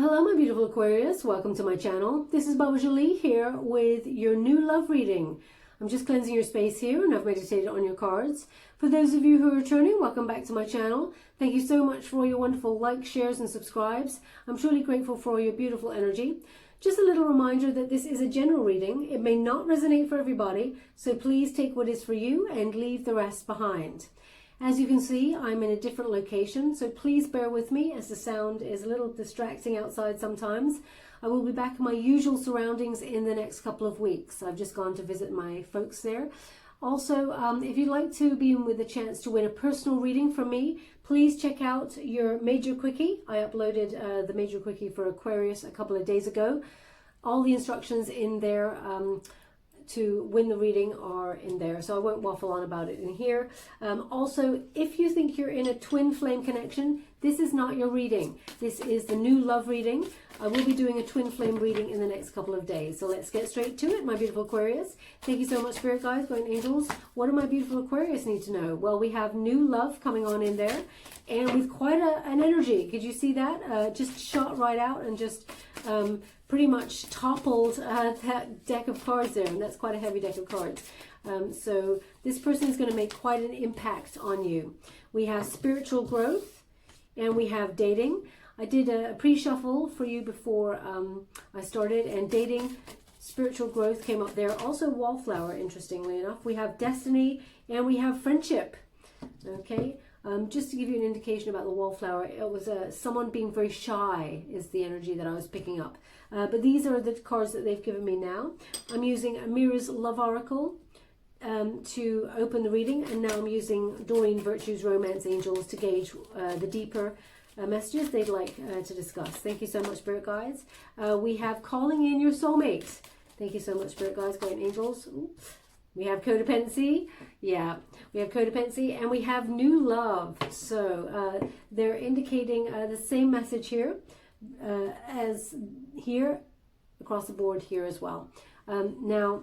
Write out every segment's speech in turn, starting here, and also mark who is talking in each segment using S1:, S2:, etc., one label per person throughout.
S1: Hello my beautiful Aquarius, welcome to my channel. This is Baba Jolie here with your new love reading. I'm just cleansing your space here and I've meditated on your cards. For those of you who are returning, welcome back to my channel. Thank you so much for all your wonderful likes, shares and subscribes. I'm truly grateful for all your beautiful energy. Just a little reminder that this is a general reading. It may not resonate for everybody, so please take what is for you and leave the rest behind. As you can see, I'm in a different location, so please bear with me as the sound is a little distracting outside sometimes. I will be back in my usual surroundings in the next couple of weeks. I've just gone to visit my folks there. Also, if you'd like to be in with a chance to win a personal reading from me, please check out your Major Quickie. I uploaded the Major Quickie for Aquarius a couple of days ago. All the instructions in there to win the reading are in there, so I won't waffle on about it in here. Also, if you think you're in a twin flame connection, this is not your reading. This is the new love reading. I will be doing a twin flame reading in the next couple of days. So let's get straight to it, my beautiful Aquarius. Thank you so much, Spirit Guides, Guardian Angels. What do my beautiful Aquarius need to know? Well, we have new love coming on in there, and with quite an energy. Could you see that? Just shot right out and just pretty much toppled that deck of cards there, and that's quite a heavy deck of cards. So this person is going to make quite an impact on you. We have spiritual growth and we have dating. I did a pre-shuffle for you before I started, and dating, spiritual growth came up there. Also wallflower, interestingly enough. We have destiny and we have friendship. Okay. Just to give you an indication about the wallflower, it was someone being very shy is the energy that I was picking up. But these are the cards that they've given me now. I'm using Amira's Love Oracle to open the reading, and now I'm using Doreen Virtue's Romance Angels to gauge the deeper messages they'd like to discuss. Thank you so much, Spirit Guides. We have Calling in Your Soulmate. Thank you so much, Spirit Guides, Guardian Angels. Ooh. We have Codependency. Yeah, we have Codependency, and we have New Love. So they're indicating the same message here as here, across the board here as well. Now,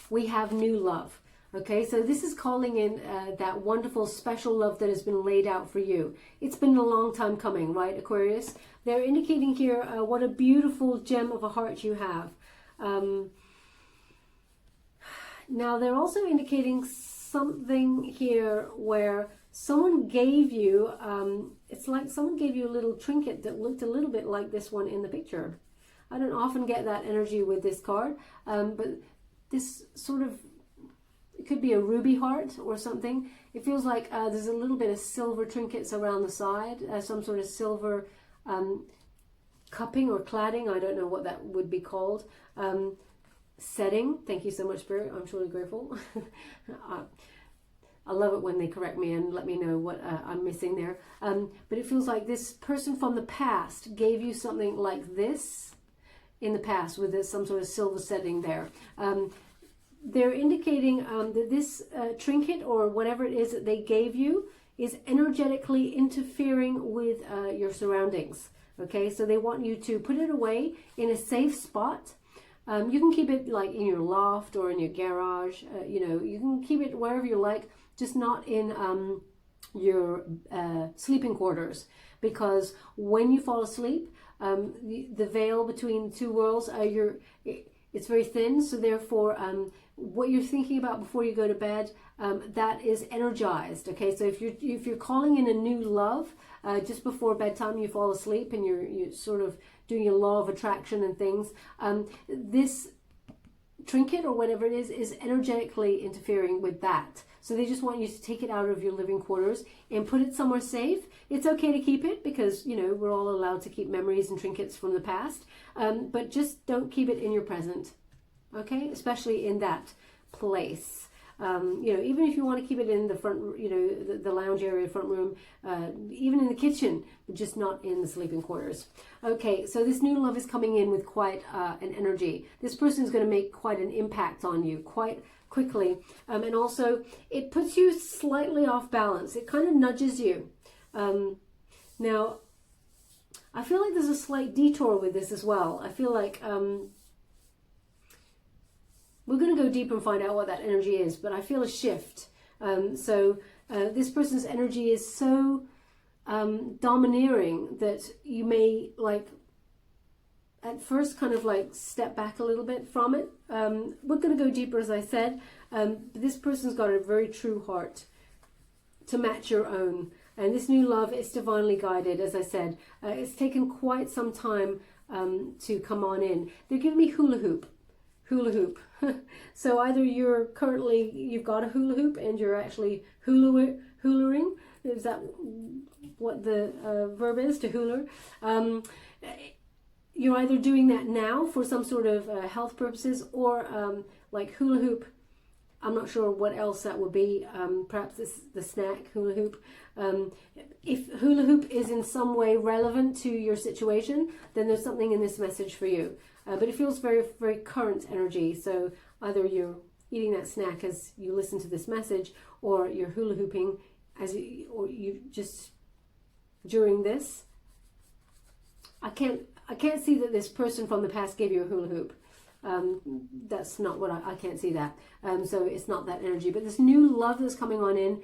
S1: we have New Love. Okay, so this is calling in that wonderful special love that has been laid out for you. It's been a long time coming, right, Aquarius? They're indicating here what a beautiful gem of a heart you have. Now, they're also indicating something here where someone gave you, it's like someone gave you a little trinket that looked a little bit like this one in the picture. I don't often get that energy with this card, but this sort of, it could be a ruby heart or something. It feels like there's a little bit of silver trinkets around the side, some sort of silver cupping or cladding. I don't know what that would be called. Setting. Thank you so much, Spirit. I'm truly grateful. I love it when they correct me and let me know what I'm missing there. But it feels like this person from the past gave you something like this in the past with some sort of silver setting there. They're indicating that this trinket or whatever it is that they gave you is energetically interfering with your surroundings. Okay, so they want you to put it away in a safe spot. You can keep it like in your loft or in your garage, you know, you can keep it wherever you like, just not in your sleeping quarters, because when you fall asleep, the veil between two worlds, it's very thin, so therefore what you're thinking about before you go to bed, that is energized. Okay, so if you're calling in a new love just before bedtime, you fall asleep and you're sort of doing your law of attraction and things, this trinket or whatever it is energetically interfering with that. So they just want you to take it out of your living quarters and put it somewhere safe. It's okay to keep it because, you know, we're all allowed to keep memories and trinkets from the past, but just don't keep it in your present. Okay, especially in that place. You know, even if you want to keep it in the front, you know, the lounge area, front room, even in the kitchen, but just not in the sleeping quarters. Okay, so this new love is coming in with quite an energy. This person is going to make quite an impact on you quite quickly. And also, it puts you slightly off balance. It kind of nudges you. Now, I feel like there's a slight detour with this as well. I feel like we're going to go deep and find out what that energy is, but I feel a shift. This person's energy is so domineering that you may like at first kind of like step back a little bit from it. We're going to go deeper, as I said. This person's got a very true heart to match your own. And this new love is divinely guided, as I said. It's taken quite some time to come on in. They're giving me hula hoop. Hula hoop. So either you've got a hula hoop and you're actually hulaing. Is that what the verb is, to hula? You're either doing that now for some sort of health purposes, or like hula hoop. I'm not sure what else that would be. Perhaps the snack hula hoop. If hula hoop is in some way relevant to your situation, then there's something in this message for you. But it feels very, very current energy. So either you're eating that snack as you listen to this message, or you're hula hooping or you just during this. I can't see that this person from the past gave you a hula hoop. That's not what I can't see that. So it's not that energy. But this new love that's coming on in,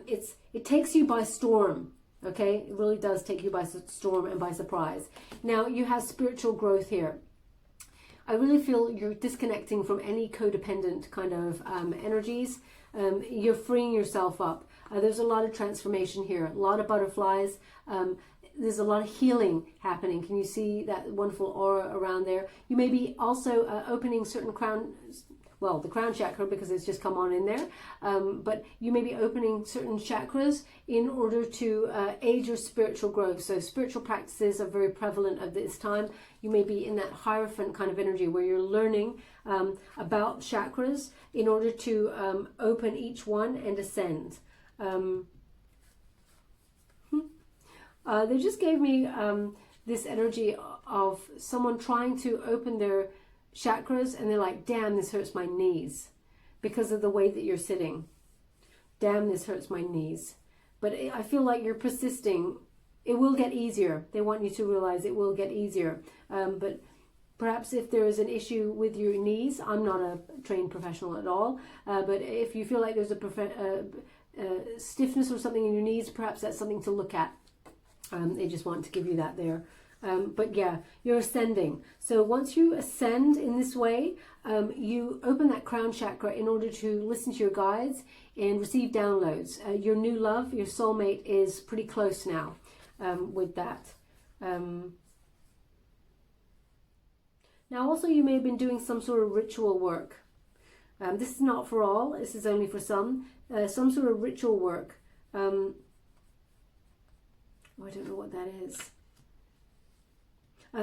S1: it takes you by storm. Okay, it really does take you by storm and by surprise. Now you have spiritual growth here. I really feel you're disconnecting from any codependent kind of energies. You're freeing yourself up. There's a lot of transformation here, a lot of butterflies. There's a lot of healing happening. Can you see that wonderful aura around there? You may be also opening certain the crown chakra, because it's just come on in there. But you may be opening certain chakras in order to aid your spiritual growth. So spiritual practices are very prevalent at this time. You may be in that Hierophant kind of energy where you're learning about chakras in order to open each one and ascend. They just gave me this energy of someone trying to open their chakras, and they're like, damn, this hurts my knees because of the way that you're sitting. Damn, this hurts my knees. But I feel like you're persisting. It will get easier. They want you to realize it will get easier. But perhaps if there is an issue with your knees, I'm not a trained professional at all, but if you feel like there's a stiffness or something in your knees, perhaps that's something to look at. They just want to give you that there. But yeah, you're ascending. So once you ascend in this way, you open that crown chakra in order to listen to your guides and receive downloads. Your new love, your soulmate, is pretty close now with that. Now also you may have been doing some sort of ritual work. This is not for all, this is only for some sort of ritual work. I don't know what that is.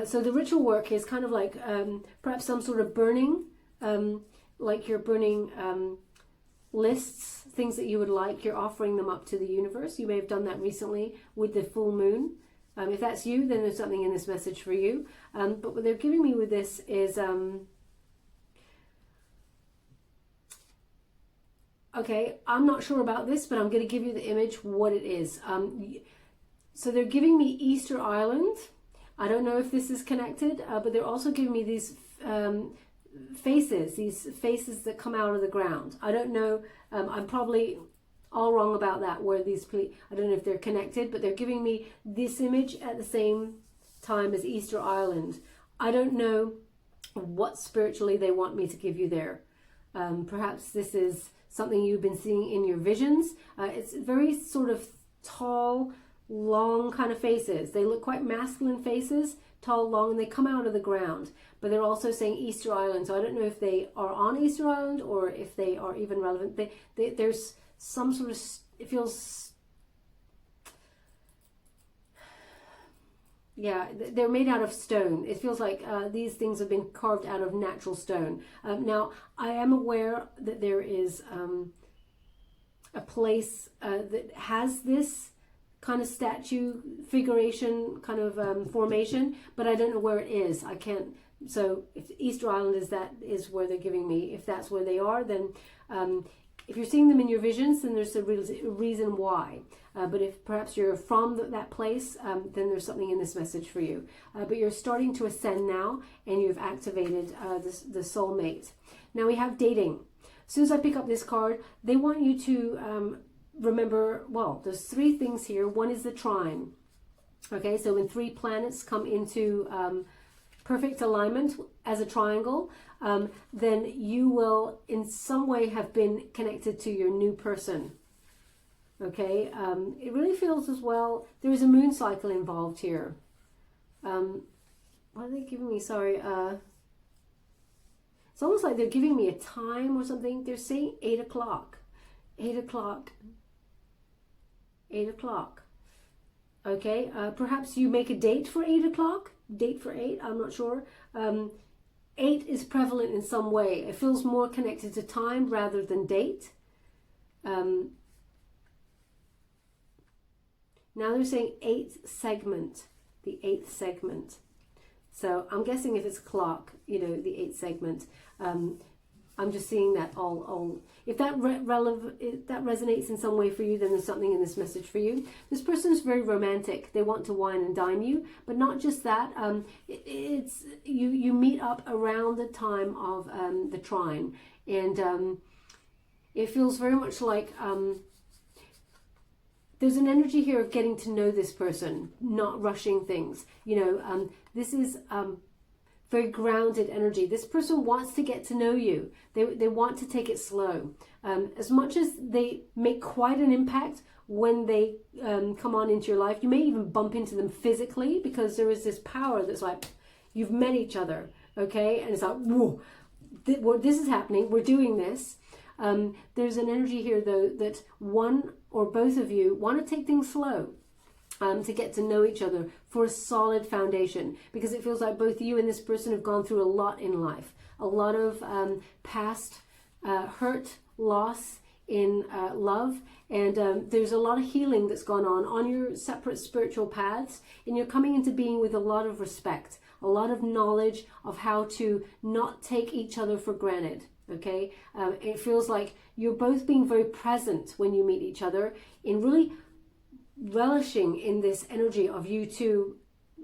S1: So the ritual work is kind of like perhaps some sort of burning, like you're burning lists, things that you would like, you're offering them up to the universe. You may have done that recently with the full moon. If that's you, then there's something in this message for you. But what they're giving me with this is, okay, I'm not sure about this, but I'm going to give you the image, what it is. So they're giving me Easter Island. I don't know if this is connected, but they're also giving me these faces that come out of the ground. I don't know. I'm probably all wrong about that. Where these, I don't know if they're connected, but they're giving me this image at the same time as Easter Island. I don't know what spiritually they want me to give you there. Perhaps this is something you've been seeing in your visions. It's very sort of tall, long kind of faces. They look quite masculine faces, tall, long, and they come out of the ground. But they're also saying Easter Island. So I don't know if they are on Easter Island or if they are even relevant. There's some sort of, it feels, yeah, they're made out of stone. It feels like these things have been carved out of natural stone. Now, I am aware that there is a place that has this kind of statue figuration kind of formation, but I don't know where it is. I can't. So if Easter Island is where they're giving me, if that's where they are, then if you're seeing them in your visions, then there's a reason why. But if perhaps you're from that place, then there's something in this message for you. But you're starting to ascend now, and you've activated the soulmate. Now we have dating. As soon as I pick up this card, they want you to remember, well, there's three things here. One is the trine. Okay, so when three planets come into perfect alignment as a triangle, then you will in some way have been connected to your new person. Okay, it really feels as well, there is a moon cycle involved here. What are they giving me? Sorry. It's almost like they're giving me a time or something. They're saying 8 o'clock. 8 o'clock. 8 o'clock. Okay, perhaps you make a date for 8 o'clock. Date for 8, I'm not sure. 8 is prevalent in some way. It feels more connected to time rather than date. Now they're saying 8th segment. The 8th segment. So I'm guessing if it's clock, you know, the 8th segment. I'm just seeing that all. If that if that resonates in some way for you, then there's something in this message for you. This person is very romantic. They want to wine and dine you, but not just that. It's you meet up around the time of the trine, and it feels very much like there's an energy here of getting to know this person, not rushing things. You know, this is very grounded energy. This person wants to get to know you. They want to take it slow. As much as they make quite an impact when they come on into your life, you may even bump into them physically because there is this power that's like, you've met each other, okay? And it's like, whoa, this is happening. We're doing this. There's an energy here, though, that one or both of you want to take things slow. To get to know each other for a solid foundation, because it feels like both you and this person have gone through a lot in life, a lot of past hurt, loss in love, and there's a lot of healing that's gone on your separate spiritual paths, and you're coming into being with a lot of respect, a lot of knowledge of how to not take each other for granted. Okay, it feels like you're both being very present when you meet each other, in really relishing in this energy of you two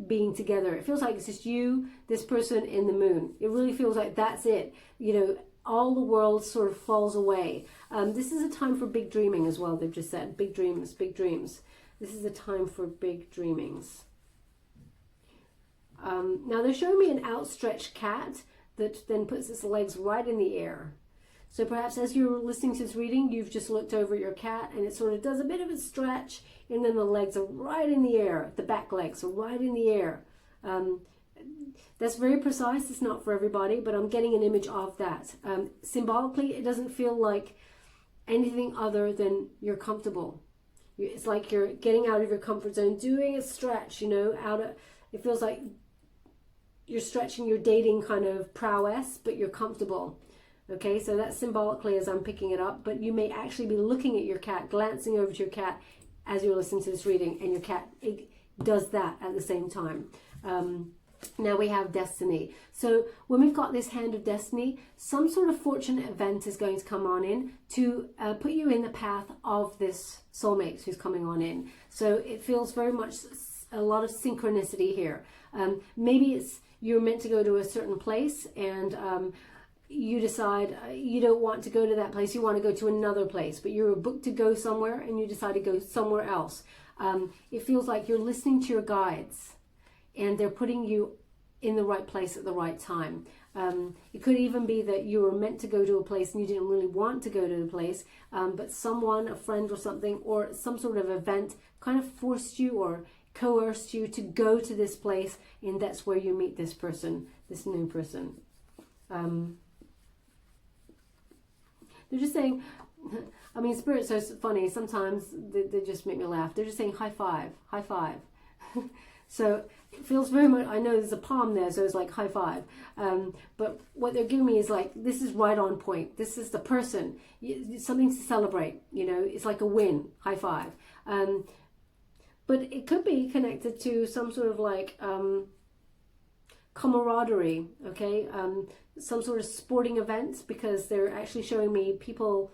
S1: being together. It feels like it's just you, this person, in the moon. It really feels like that's it. You know, all the world sort of falls away. This is a time for big dreaming as well. They've just said big dreams, big dreams. This is a time for big dreamings. Now they're showing me an outstretched cat that then puts its legs right in the air. So perhaps as you're listening to this reading, you've just looked over at your cat and it sort of does a bit of a stretch, and then the legs are right in the air. The back legs are right in the air. That's very precise. It's not for everybody, but I'm getting an image of that. Symbolically, it doesn't feel like anything other than you're comfortable. It's like you're getting out of your comfort zone, doing a stretch, you know, it feels like you're stretching your dating kind of prowess, but you're comfortable. Okay, so that's symbolically as I'm picking it up, but you may actually be looking at your cat, glancing over to your cat as you're listening to this reading, and your cat does that at the same time. Now we have destiny. So when we've got this hand of destiny, some sort of fortunate event is going to come on in to put you in the path of this soulmate who's coming on in. So it feels very much a lot of synchronicity here. Maybe it's you're meant to go to a certain place, and you decide you don't want to go to that place, you want to go to another place, but you're booked to go somewhere and you decide to go somewhere else. It feels like you're listening to your guides and they're putting you in the right place at the right time. It could even be that you were meant to go to a place and you didn't really want to go to the place, but someone, a friend or something, or some sort of event kind of forced you or coerced you to go to this place, and that's where you meet this person, this new person. They're just saying, I mean, Spirit's so funny. Sometimes they just make me laugh. They're just saying high five, high five. So it feels very much, I know there's a palm there, so it's like high five. But what they're giving me is like, this is right on point. This is the person. It's something to celebrate, you know. It's like a win, high five. But it could be connected to some sort of like camaraderie, okay? Some sort of sporting events, because they're actually showing me people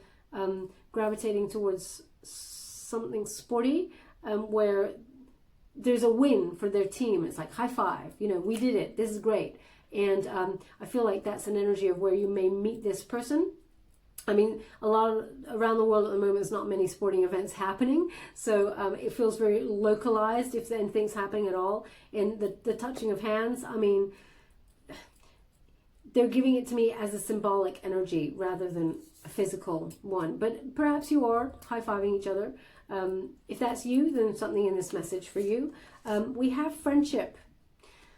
S1: gravitating towards something sporty, where there's a win for their team. It's like high five, you know, we did it, this is great. And I feel like that's an energy of where you may meet this person. I mean, around the world at the moment, there's not many sporting events happening, so it feels very localized if anything's happening at all. And the touching of hands, I mean, they're giving it to me as a symbolic energy rather than a physical one. But perhaps you are high-fiving each other. If that's you, then something in this message for you. We have friendship.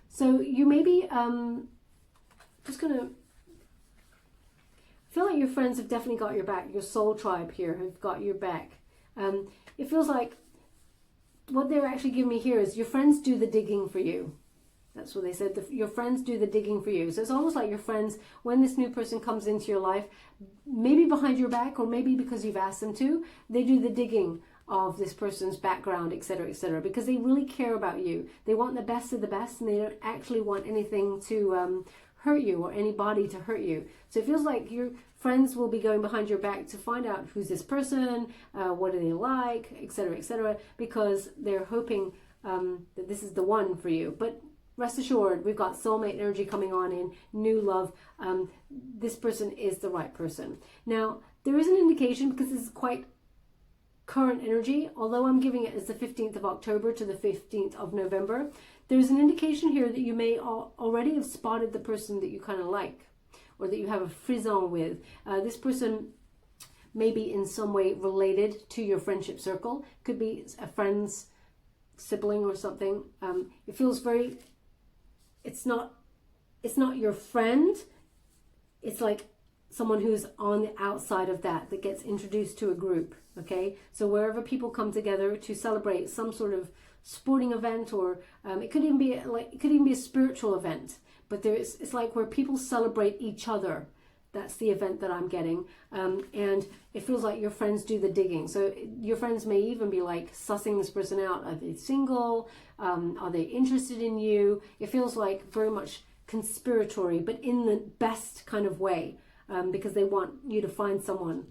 S1: So you may be just going to feel like your friends have definitely got your back. Your soul tribe here have got your back. It feels like what they're actually giving me here is your friends do the digging for you. That's what they said. Your friends do the digging for you. So it's almost like your friends, when this new person comes into your life, maybe behind your back or maybe because you've asked them to, they do the digging of this person's background, etc., because they really care about you. They want the best of the best, and they don't actually want anything to hurt you or anybody to hurt you. So it feels like your friends will be going behind your back to find out who's this person, what do they like, etc., because they're hoping that this is the one for you. But rest assured, we've got soulmate energy coming on in, new love. This person is the right person. Now, there is an indication, because this is quite current energy, although I'm giving it as the 15th of October to the 15th of November, there's an indication here that you may already have spotted the person that you kind of like, or that you have a frisson with. This person may be in some way related to your friendship circle. Could be a friend's sibling or something. It feels very, it's not your friend. It's like someone who's on the outside of that gets introduced to a group. Okay, so wherever people come together to celebrate some sort of sporting event, or it could even be a spiritual event. But it's like where people celebrate each other. That's the event that I'm getting, and it feels like your friends do the digging. So your friends may even be like sussing this person out. Are they single? Are they interested in you? It feels like very much conspiratory, but in the best kind of way, because they want you to find someone.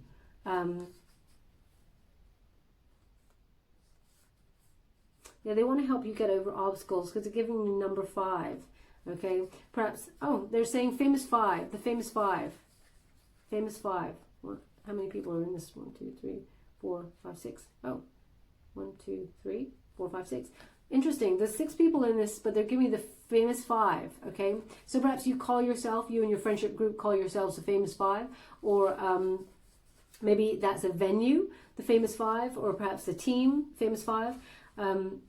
S1: Yeah, they want to help you get over obstacles, because they're giving you number 5. Okay, perhaps, oh, they're saying famous 5, the famous 5. Famous 5. What? How many people are in this? 1, 2, 3, 4, 5, 6. Oh, 1, 2, 3, 4, 5, 6. Interesting. There's 6 people in this, but they're giving me the famous 5. Okay, so perhaps you call yourself, you and your friendship group call yourselves the famous 5, or maybe that's a venue, the famous 5, or perhaps a team, famous 5.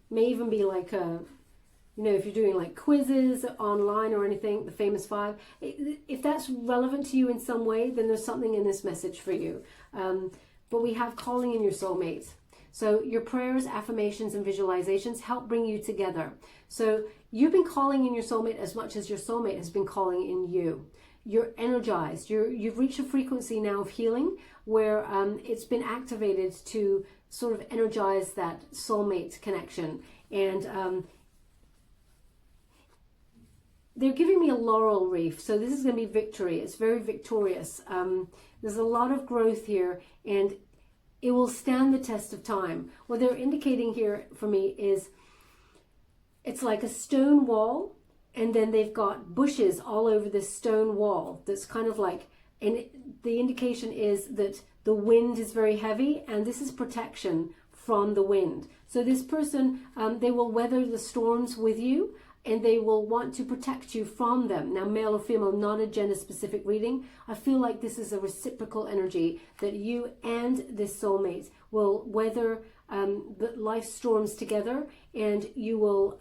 S1: May even be like if you're doing like quizzes online or anything, the famous 5. If that's relevant to you in some way, then there's something in this message for you. But we have calling in your soulmate. So your prayers, affirmations, and visualizations help bring you together. So you've been calling in your soulmate as much as your soulmate has been calling in you. You're energized. You've reached a frequency now of healing where it's been activated to sort of energize that soulmate connection. And they're giving me a laurel wreath. So this is going to be victory. It's very victorious. There's a lot of growth here, and it will stand the test of time. What they're indicating here for me is it's like a stone wall, and then they've got bushes all over this stone wall that's kind of like, and the indication is that the wind is very heavy, and this is protection from the wind. So this person, they will weather the storms with you, and they will want to protect you from them. Now, male or female, not a gender-specific reading. I feel like this is a reciprocal energy, that you and this soulmate will weather the life storms together, and you will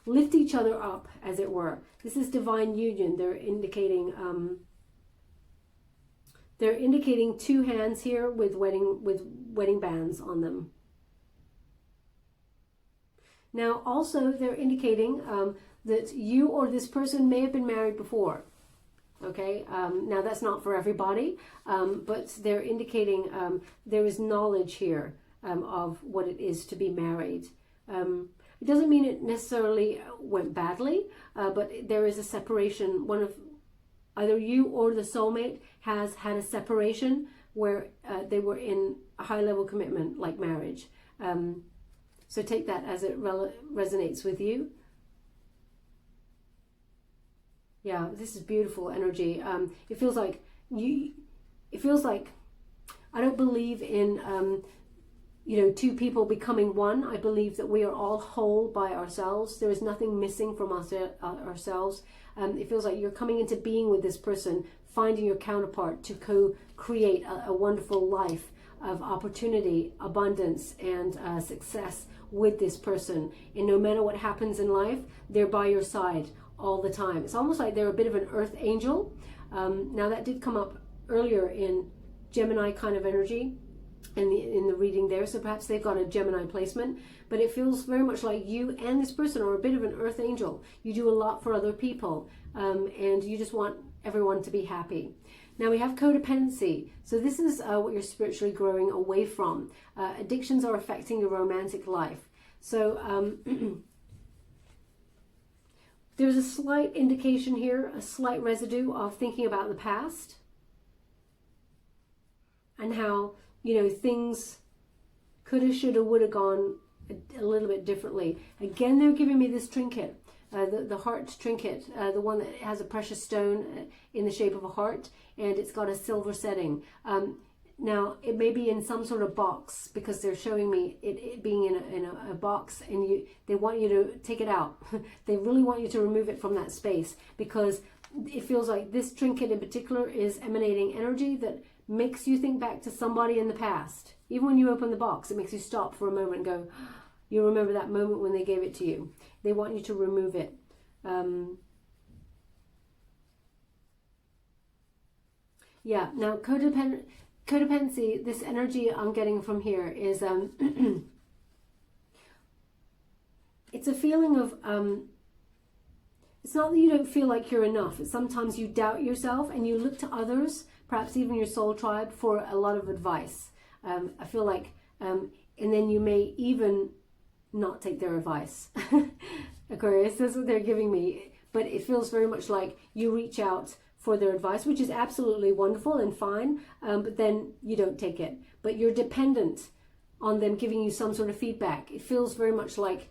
S1: lift each other up, as it were. This is divine union. They're indicating 2 hands here with wedding bands on them. Now, also, they're indicating that you or this person may have been married before. Okay, now that's not for everybody, but they're indicating there is knowledge here of what it is to be married. It doesn't mean it necessarily went badly, but there is a separation. One of either you or the soulmate has had a separation where they were in a high-level commitment, like marriage. So take that as it resonates with you. Yeah, this is beautiful energy. It feels like I don't believe in 2 people becoming one. I believe that we are all whole by ourselves. There is nothing missing from ourselves. It feels like you're coming into being with this person, finding your counterpart to co-create a wonderful life of opportunity, abundance, and success with this person. And no matter what happens in life, they're by your side all the time. It's almost like they're a bit of an earth angel. Now that did come up earlier in Gemini kind of energy in the reading there, so perhaps they've got a Gemini placement, but it feels very much like you and this person are a bit of an earth angel. You do a lot for other people, and you just want everyone to be happy. Now we have codependency. So this is what you're spiritually growing away from. Addictions are affecting your romantic life. So there's a slight indication here, a slight residue of thinking about the past and how, you know, things coulda, shoulda, woulda gone a little bit differently. Again, they're giving me this trinket. The heart trinket, the one that has a precious stone in the shape of a heart, and it's got a silver setting. Now, it may be in some sort of box, because they're showing me it being in a box, and they want you to take it out. They really want you to remove it from that space, because it feels like this trinket in particular is emanating energy that makes you think back to somebody in the past. Even when you open the box, it makes you stop for a moment and go, you remember that moment when they gave it to you. They want you to remove it. Yeah, now codependency, this energy I'm getting from here is, it's a feeling of, it's not that you don't feel like you're enough. It's sometimes you doubt yourself and you look to others, perhaps even your soul tribe, for a lot of advice. I feel like, and then you may even not take their advice. Aquarius, that's what they're giving me. But it feels very much like you reach out for their advice, which is absolutely wonderful and fine, but then you don't take it. But you're dependent on them giving you some sort of feedback. It feels very much like,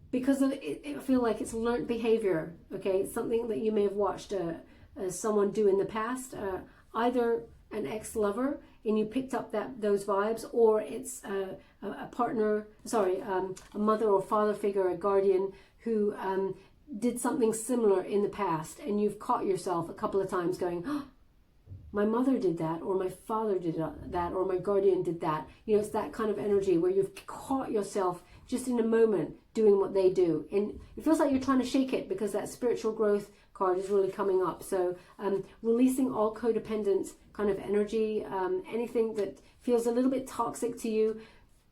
S1: because of it, I feel like it's learnt behavior, okay? It's something that you may have watched someone do in the past, either an ex-lover, and you picked up those vibes, or it's a partner, a mother or father figure, a guardian who did something similar in the past, and you've caught yourself a couple of times going, oh, my mother did that, or my father did that, or my guardian did that. You know, it's that kind of energy where you've caught yourself just in a moment doing what they do, and it feels like you're trying to shake it, because that spiritual growth card is really coming up. So releasing all codependent kind of energy, anything that feels a little bit toxic to you.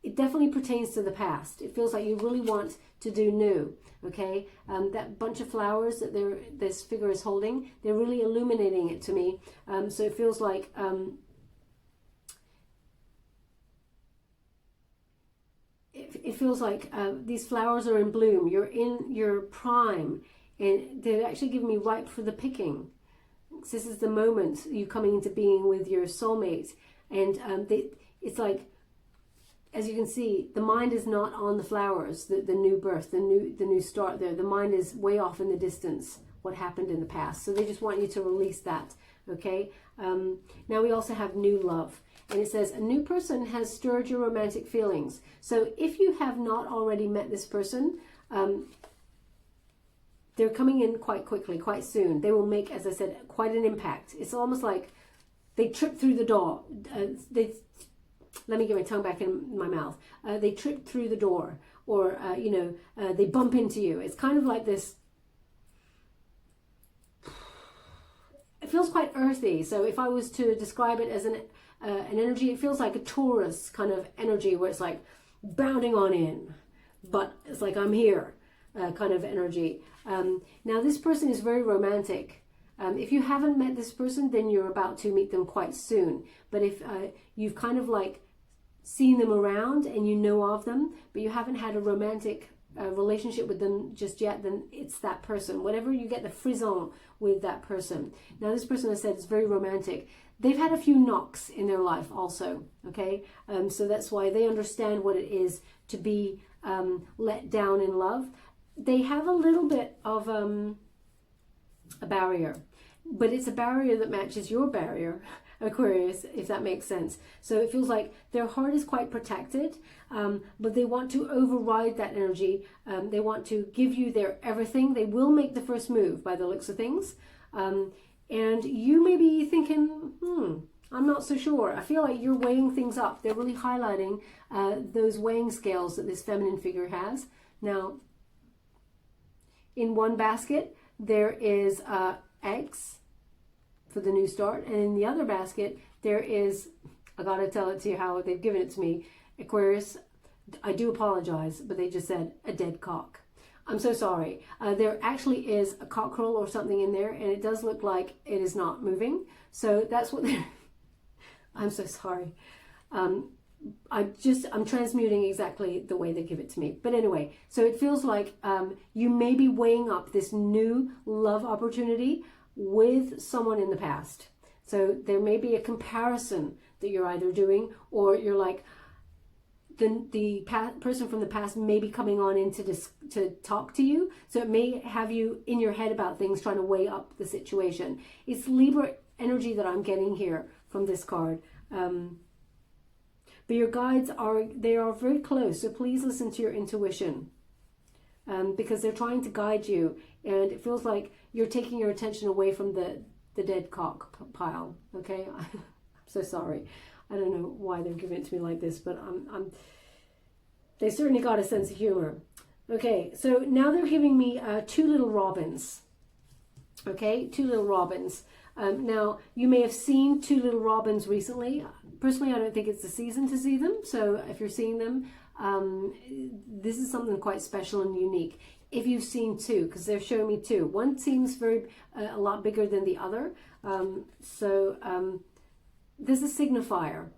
S1: It definitely pertains to the past. It feels like you really want to do new, okay? That bunch of flowers that this figure is holding, they're really illuminating it to me. So it feels like it feels like these flowers are in bloom. You're in your prime, and they're actually giving me ripe for the picking. So this is the moment you coming into being with your soulmate, and it's like, as you can see, the mind is not on the flowers, the new birth, the new start there. The mind is way off in the distance, what happened in the past. So they just want you to release that, okay? Now we also have new love. And it says, a new person has stirred your romantic feelings. So if you have not already met this person, they're coming in quite quickly, quite soon. They will make, as I said, quite an impact. It's almost like they trip through the door. Let me get my tongue back in my mouth. They trip through the door, or, they bump into you. It's kind of like this. It feels quite earthy. So if I was to describe it as an energy, it feels like a Taurus kind of energy, where it's like bounding on in, but it's like, I'm here, kind of energy. Now this person is very romantic. If you haven't met this person, then you're about to meet them quite soon. But if you've kind of like seen them around and you know of them, but you haven't had a romantic relationship with them just yet, then it's that person. Whatever, you get the frisson with that person. Now this person, I said, is very romantic. They've had a few knocks in their life also, okay? So that's why they understand what it is to be let down in love. They have a little bit of a barrier, but it's a barrier that matches your barrier. Aquarius, if that makes sense. So it feels like their heart is quite protected, but they want to override that energy. They want to give you their everything. They will make the first move by the looks of things. And you may be thinking, I'm not so sure. I feel like you're weighing things up. They're really highlighting those weighing scales that this feminine figure has. Now, in one basket, there is eggs for the new start. And in the other basket, there is, I gotta tell it to you how they've given it to me. Aquarius, I do apologize, but they just said a dead cock. I'm so sorry. There actually is a cockerel or something in there, and it does look like it is not moving. So that's what they're... I'm so sorry. I'm transmuting exactly the way they give it to me. But anyway, so it feels like you may be weighing up this new love opportunity with someone in the past. So there may be a comparison that you're either doing, or you're like, the person from the past may be coming on in to talk to you. So it may have you in your head about things, trying to weigh up the situation. It's Libra energy that I'm getting here from this card. But your guides are very close, so please listen to your intuition, because they're trying to guide you, and it feels like you're taking your attention away from the dead cock pile. Okay, I'm so sorry. I don't know why they're giving it to me like this, but they certainly got a sense of humor. Okay, so now they're giving me two little robins. Okay, two little robins. Now, you may have seen two little robins recently. Personally, I don't think it's the season to see them. So if you're seeing them, this is something quite special and unique. If you've seen two, because they're showing me two. One seems a lot bigger than the other. This is a signifier,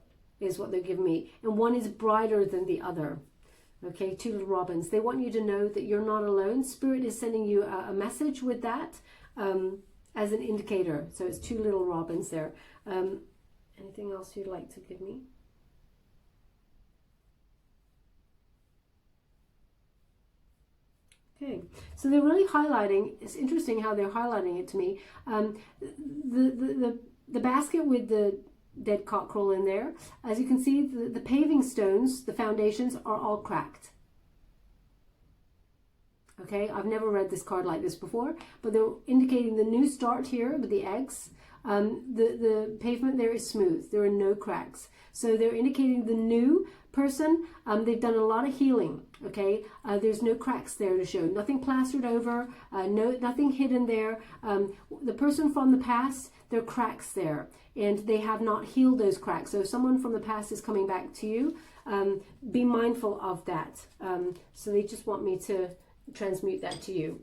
S1: is what they're giving me. And one is brighter than the other. Okay, two little robins. They want you to know that you're not alone. Spirit is sending you a message with that. As an indicator. So it's two little robins there. Anything else you'd like to give me? Okay, so they're really highlighting, it's interesting how they're highlighting it to me. The basket with the dead cockerel in there, as you can see, the paving stones, the foundations are all cracked. Okay, I've never read this card like this before, but they're indicating the new start here with the eggs. The pavement there is smooth. There are no cracks. So they're indicating the new person. They've done a lot of healing. Okay, there's no cracks there to show. Nothing plastered over. Nothing hidden there. The person from the past, there are cracks there, and they have not healed those cracks. So if someone from the past is coming back to you, be mindful of that. So they just want me to transmute that to you.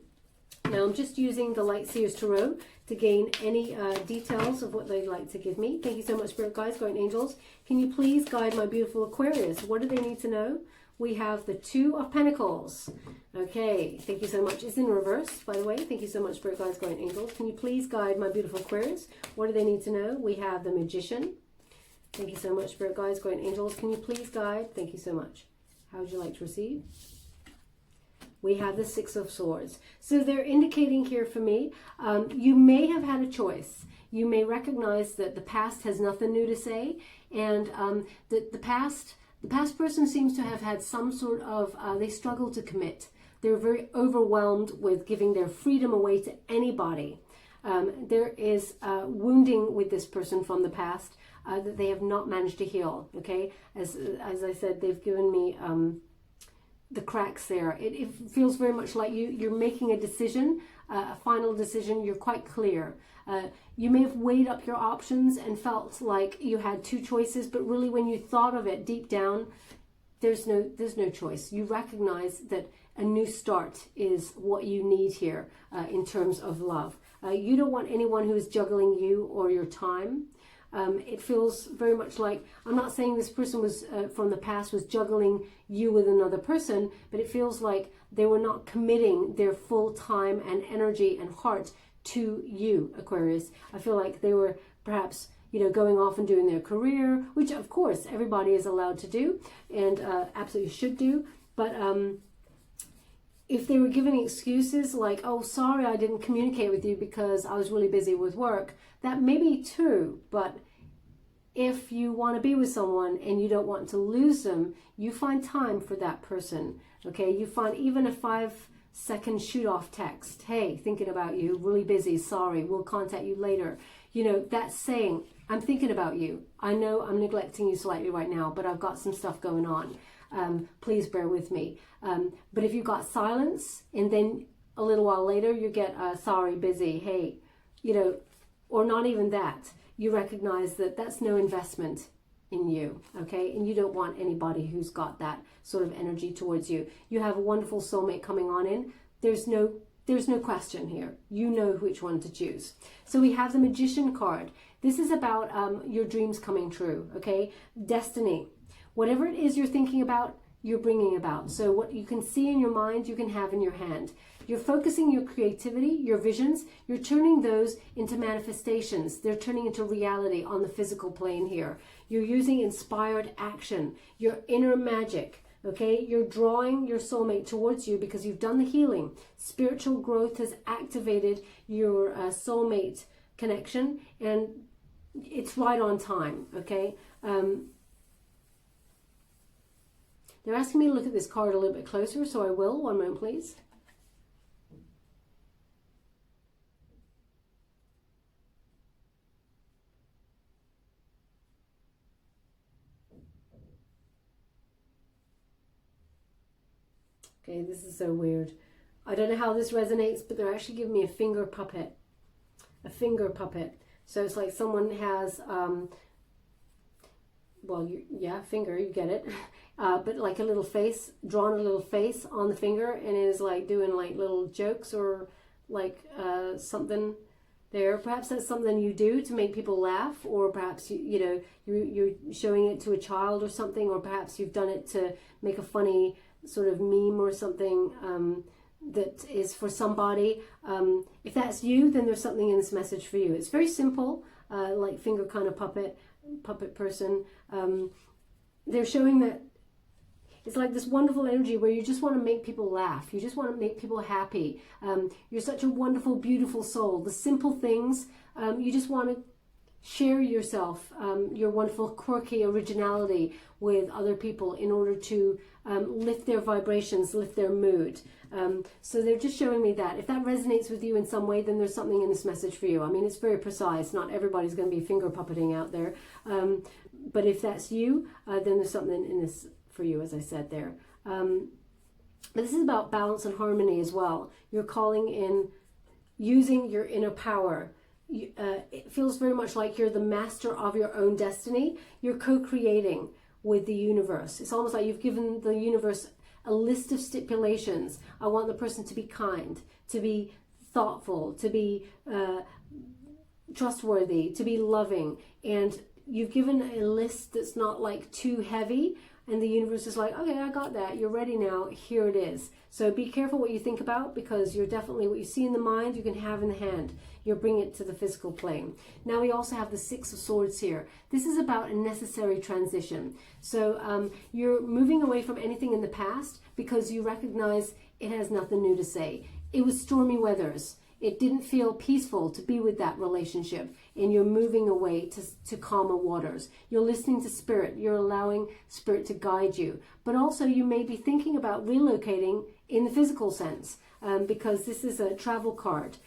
S1: Now I'm just using the Light Seers Tarot to gain any details of what they'd like to give me. Thank you so much, Spirit Guides, Guardian Angels. Can you please guide my beautiful Aquarius? What do they need to know? We have the Two of Pentacles. Okay, thank you so much. It's in reverse, by the way. Thank you so much, Spirit Guides, Guardian Angels. Can you please guide my beautiful Aquarius? What do they need to know? We have the Magician. Thank you so much, Spirit Guides, Guardian Angels. Can you please guide? Thank you so much. How would you like to receive? We have the Six of Swords. So they're indicating here for me, you may have had a choice. You may recognize that the past has nothing new to say, and the past person seems to have had some sort of, they struggle to commit. They're very overwhelmed with giving their freedom away to anybody. There is wounding with this person from the past that they have not managed to heal. Okay, as I said, they've given me the cracks there. It feels very much like you're making a decision, a final decision. You're quite clear. You may have weighed up your options and felt like you had two choices, but really when you thought of it deep down, there's no choice. You recognize that a new start is what you need here in terms of love. You don't want anyone who is juggling you or your time. It feels very much like, I'm not saying this person was from the past was juggling you with another person, but it feels like they were not committing their full time and energy and heart to you, Aquarius. I feel like they were perhaps, going off and doing their career, which of course everybody is allowed to do and absolutely should do. But if they were giving excuses like, oh, sorry, I didn't communicate with you because I was really busy with work, that may be true, but if you want to be with someone and you don't want to lose them, you find time for that person, okay? You find even a 5-second shoot-off text. Hey, thinking about you, really busy, sorry, we'll contact you later. You know, that's saying, I'm thinking about you. I know I'm neglecting you slightly right now, but I've got some stuff going on. Please bear with me. But if you've got silence and then a little while later you get, sorry, busy, hey, you know, or not even that, you recognize that that's no investment in you, okay? And you don't want anybody who's got that sort of energy towards you. You have a wonderful soulmate coming on in. There's no question here. You know which one to choose. So we have the Magician card. This is about your dreams coming true, okay? Destiny. Whatever it is you're thinking about, you're bringing about. So what you can see in your mind, you can have in your hand. You're focusing your creativity, your visions, you're turning those into manifestations. They're turning into reality on the physical plane here. You're using inspired action, your inner magic, okay? You're drawing your soulmate towards you because you've done the healing. Spiritual growth has activated your soulmate connection, and it's right on time, okay? They're asking me to look at this card a little bit closer, so I will. One moment, please. Okay, this is so weird. I don't know how this resonates, but they're actually giving me a finger puppet. A finger puppet. So it's like someone has, well, yeah, finger, you get it. But like a little face, drawn a little face on the finger, and is like doing like little jokes or like something there. Perhaps that's something you do to make people laugh, or perhaps you're showing it to a child or something, or perhaps you've done it to make a funny sort of meme or something that is for somebody. If that's you, then there's something in this message for you. It's very simple, like finger kind of puppet person. They're showing that it's like this wonderful energy where you just want to make people laugh. You just want to make people happy. You're such a wonderful, beautiful soul. The simple things, you just want to share yourself, your wonderful, quirky originality with other people in order to lift their vibrations, lift their mood. So they're just showing me that. If that resonates with you in some way, then there's something in this message for you. I mean, it's very precise. Not everybody's going to be finger puppeting out there. But if that's you, then there's something in this for you, as I said there. But this is about balance and harmony as well. You're calling in, using your inner power. It feels very much like you're the master of your own destiny. You're co-creating with the universe. It's almost like you've given the universe a list of stipulations. I want the person to be kind, to be thoughtful, to be trustworthy, to be loving. And you've given a list that's not like too heavy, and the universe is like, okay, I got that. You're ready now. Here it is. So be careful what you think about, because you're definitely, what you see in the mind, you can have in the hand. You'll bring it to the physical plane. Now we also have the Six of Swords here. This is about a necessary transition. So you're moving away from anything in the past because you recognize it has nothing new to say. It was stormy weathers. It didn't feel peaceful to be with that relationship, and you're moving away to calmer waters. You're listening to spirit. You're allowing spirit to guide you. But also you may be thinking about relocating in the physical sense, because this is a travel card.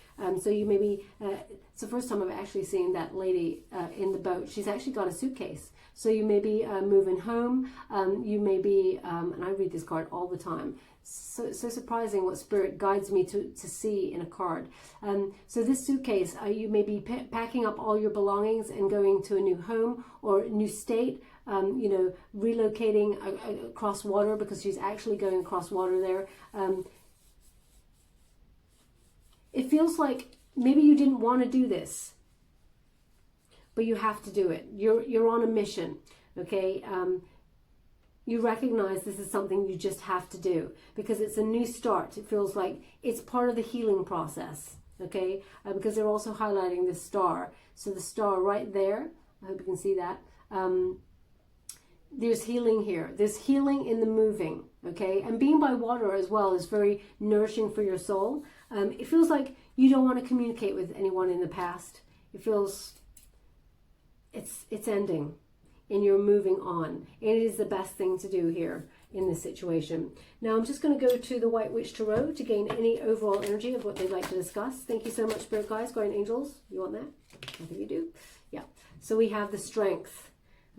S1: So you may be, it's the first time I've actually seen that lady in the boat. She's actually got a suitcase. So you may be moving home. You may be, and I read this card all the time. So surprising what spirit guides me to see in a card. So this suitcase, you may be packing up all your belongings and going to a new home or a new state, relocating across water, because she's actually going across water there. It feels like maybe you didn't want to do this, but you have to do it. You're on a mission, okay? You recognize this is something you just have to do because it's a new start. It feels like it's part of the healing process, okay? Because they're also highlighting the star. So the star right there, I hope you can see that. There's healing here. There's healing in the moving, okay? And being by water as well is very nourishing for your soul. It feels like you don't want to communicate with anyone in the past. It feels it's ending. and you're moving on. And it is the best thing to do here in this situation. Now I'm just going to go to the White Witch Tarot to gain any overall energy of what they'd like to discuss. Thank you so much, Spirit Guides, Guardian Angels. You want that? I think you do. Yeah. So we have the strength.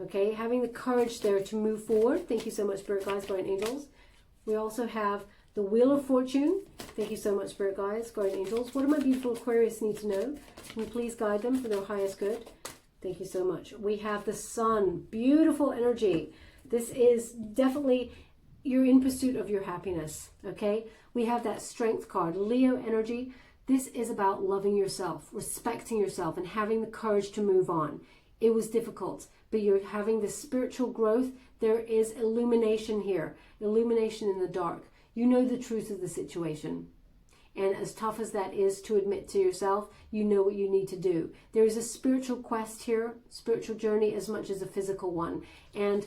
S1: Okay, having the courage there to move forward. Thank you so much, Spirit Guides, Guardian Angels. We also have the Wheel of Fortune. Thank you so much, Spirit Guides, Guardian Angels. What do my beautiful Aquarius need to know? Can you please guide them for their highest good? Thank you so much. We have the Sun. Beautiful energy. This is definitely, you're in pursuit of your happiness, okay? We have that Strength card, Leo energy. This is about loving yourself, respecting yourself, and having the courage to move on. It was difficult, but you're having this spiritual growth. There is illumination here, illumination in the dark. You know the truth of the situation. And as tough as that is to admit to yourself, you know what you need to do. There is a spiritual quest here, spiritual journey as much as a physical one. And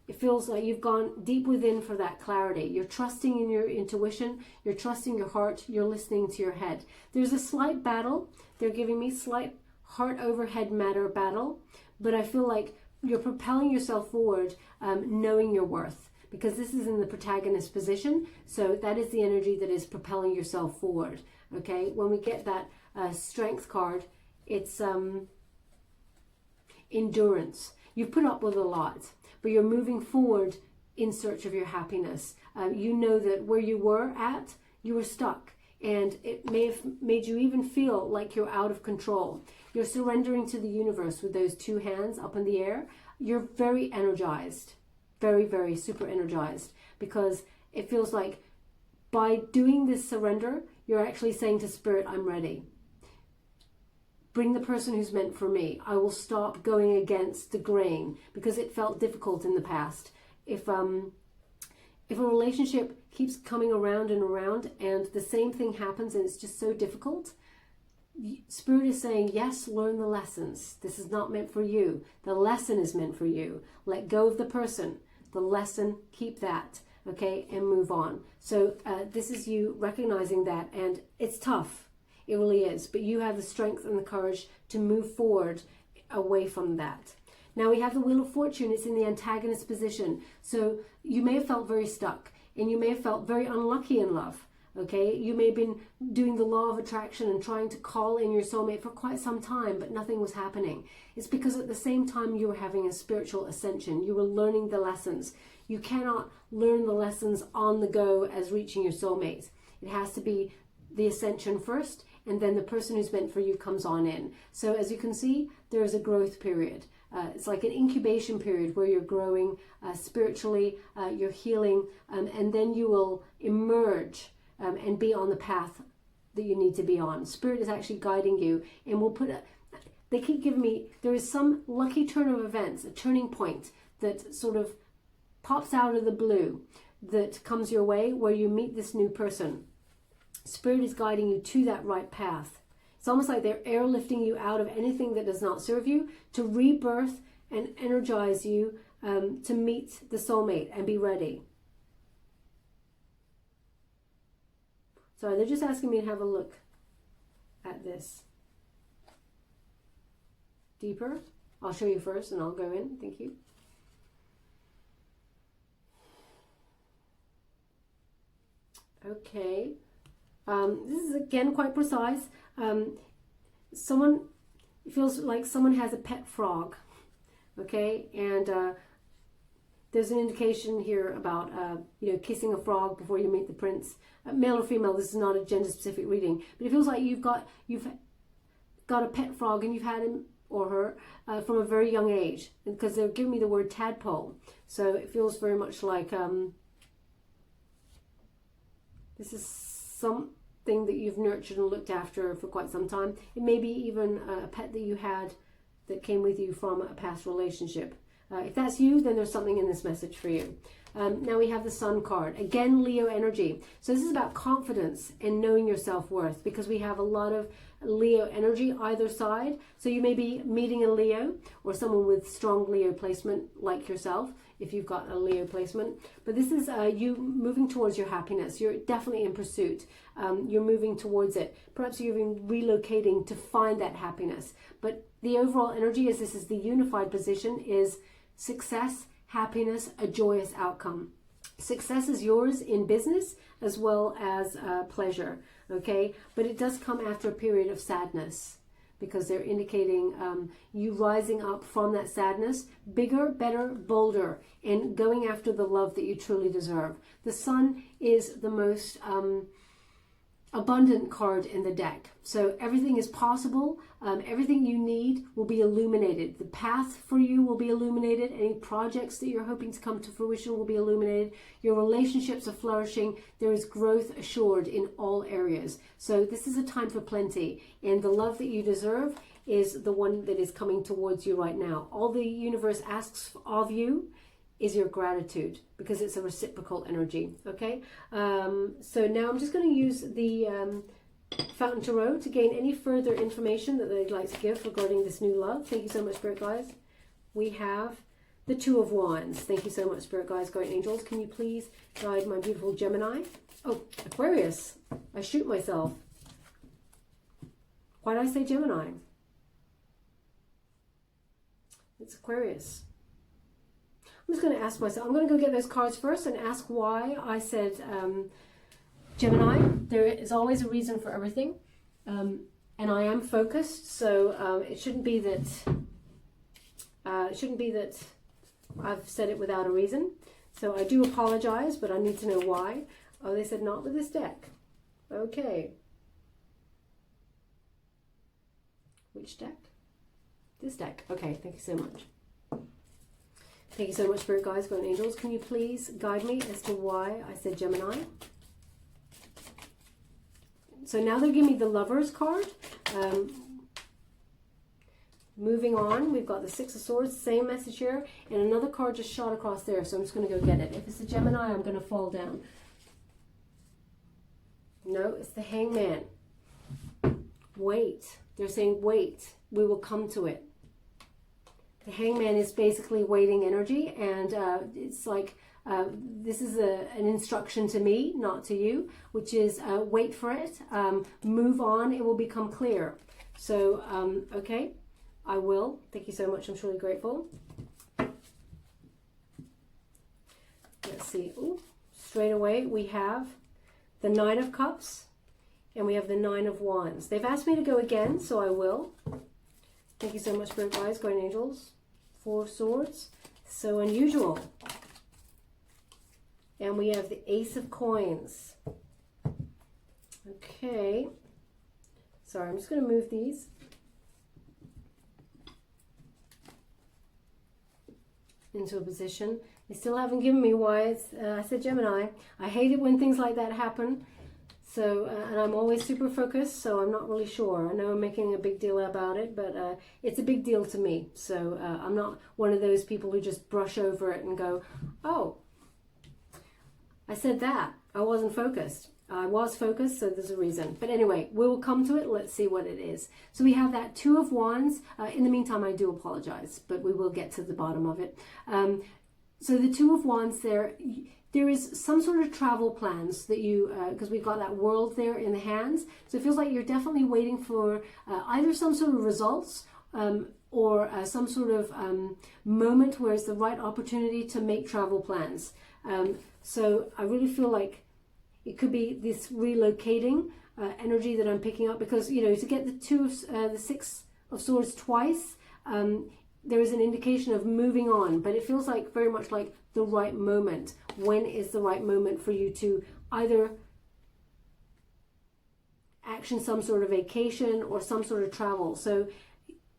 S1: it feels like you've gone deep within for that clarity. You're trusting in your intuition. You're trusting your heart. You're listening to your head. There's a slight battle. They're giving me slight heart over head matter battle. But I feel like you're propelling yourself forward, knowing your worth. Because this is in the protagonist position, so that is the energy that is propelling yourself forward. Okay, when we get that Strength card, it's endurance. You've put up with a lot, but you're moving forward in search of your happiness. You know that where you were at, you were stuck, and it may have made you even feel like you're out of control. You're surrendering to the universe with those two hands up in the air. You're very energized. Very, very super energized, because it feels like by doing this surrender, you're actually saying to Spirit, I'm ready. Bring the person who's meant for me. I will stop going against the grain, because it felt difficult in the past. If a relationship keeps coming around and around and the same thing happens and it's just so difficult, Spirit is saying, yes, learn the lessons. This is not meant for you. The lesson is meant for you. Let go of the person. The lesson, keep that, okay, and move on. So this is you recognizing that, and it's tough. It really is. But you have the strength and the courage to move forward away from that. Now we have the Wheel of Fortune. It's in the antagonist position. So you may have felt very stuck, and you may have felt very unlucky in love. Okay, you may have been doing the law of attraction and trying to call in your soulmate for quite some time, but nothing was happening. It's because at the same time you were having a spiritual ascension. You were learning the lessons. You cannot learn the lessons on the go as reaching your soulmate. It has to be the ascension first, and then the person who's meant for you comes on in. So as you can see, there is a growth period. It's like an incubation period where you're growing spiritually, you're healing, and then you will emerge and be on the path that you need to be on. Spirit is actually guiding you, and we'll put they keep giving me, there is some lucky turn of events, a turning point that sort of pops out of the blue that comes your way where you meet this new person. Spirit is guiding you to that right path. It's almost like they're airlifting you out of anything that does not serve you to rebirth and energize you to meet the soulmate and be ready. Sorry, they're just asking me to have a look at this deeper. I'll show you first and I'll go in. Thank you. Okay. This is again quite precise. Someone, it feels like someone has a pet frog. Okay, and there's an indication here about kissing a frog before you meet the prince. Male or female, this is not a gender specific reading, but it feels like you've got a pet frog and you've had him or her from a very young age, because they're giving me the word tadpole. So it feels very much like this is something that you've nurtured and looked after for quite some time. It may be even a pet that you had that came with you from a past relationship. If that's you, then there's something in this message for you. Now we have the Sun card. Again, Leo energy. So this is about confidence and knowing your self-worth, because we have a lot of Leo energy either side. So you may be meeting a Leo or someone with strong Leo placement like yourself, if you've got a Leo placement. But this is you moving towards your happiness. You're definitely in pursuit. You're moving towards it. Perhaps you're even relocating to find that happiness. But the overall energy, as this is the unified position, is success, happiness, a joyous outcome. Success is yours in business as well as pleasure, okay? But it does come after a period of sadness, because they're indicating you rising up from that sadness, bigger, better, bolder, and going after the love that you truly deserve. The Sun is the most abundant card in the deck. So everything is possible. Everything you need will be illuminated. The path for you will be illuminated. Any projects that you're hoping to come to fruition will be illuminated. Your relationships are flourishing. There is growth assured in all areas. So this is a time for plenty. And the love that you deserve is the one that is coming towards you right now. All the universe asks of you is your gratitude, because it's a reciprocal energy, okay? So now I'm just going to use the Fountain Tarot to gain any further information that they'd like to give regarding this new love. Thank you so much, Spirit Guides. We have the Two of Wands. Thank you so much, Spirit Guides, Guardian Angels. Can you please guide my beautiful Gemini? Oh, Aquarius. I shoot myself. Why did I say Gemini? It's Aquarius. I'm just going to ask myself, I'm going to go get those cards first and ask why I said Gemini. There is always a reason for everything. And I am focused, so it shouldn't be that I've said it without a reason. So I do apologize, but I need to know why. Oh, they said not with this deck. Okay. Which deck? This deck. Okay, thank you so much. Thank you so much, Spirit Guides, Guardian Angels. Can you please guide me as to why I said Gemini? So now they're giving me the Lovers card. Moving on, we've got the Six of Swords, same message here, and another card just shot across there, so I'm just going to go get it. If it's a Gemini, I'm going to fall down. No, it's the Hangman. Wait. They're saying wait. We will come to it. The Hangman is basically waiting energy, and it's like this is an instruction to me, not to you, which is wait for it, move on, it will become clear. So, okay, I will. Thank you so much. I'm truly grateful. Let's see. Ooh, straight away we have the Nine of Cups, and we have the Nine of Wands. They've asked me to go again, so I will. Thank you so much, Spirit Guides, Guardian Angels. Four of Swords, so unusual. And we have the Ace of Coins. Okay. Sorry, I'm just going to move these. Into a position. They still haven't given me why it's, I said Gemini. I hate it when things like that happen. So, and I'm always super focused, so I'm not really sure. I know I'm making a big deal about it, but it's a big deal to me. So I'm not one of those people who just brush over it and go, oh, I said that. I wasn't focused. I was focused, so there's a reason. But anyway, we'll come to it. Let's see what it is. So we have that Two of Wands. In the meantime, I do apologize, but we will get to the bottom of it. So the Two of Wands there is some sort of travel plans that you, because we've got that world there in the hands. So it feels like you're definitely waiting for either some sort of results or some sort of moment where it's the right opportunity to make travel plans. So I really feel like it could be this relocating energy that I'm picking up, because, you know, to get the Six of Swords twice, there is an indication of moving on, but it feels like very much like the right moment. When is the right moment for you to either action some sort of vacation or some sort of travel? So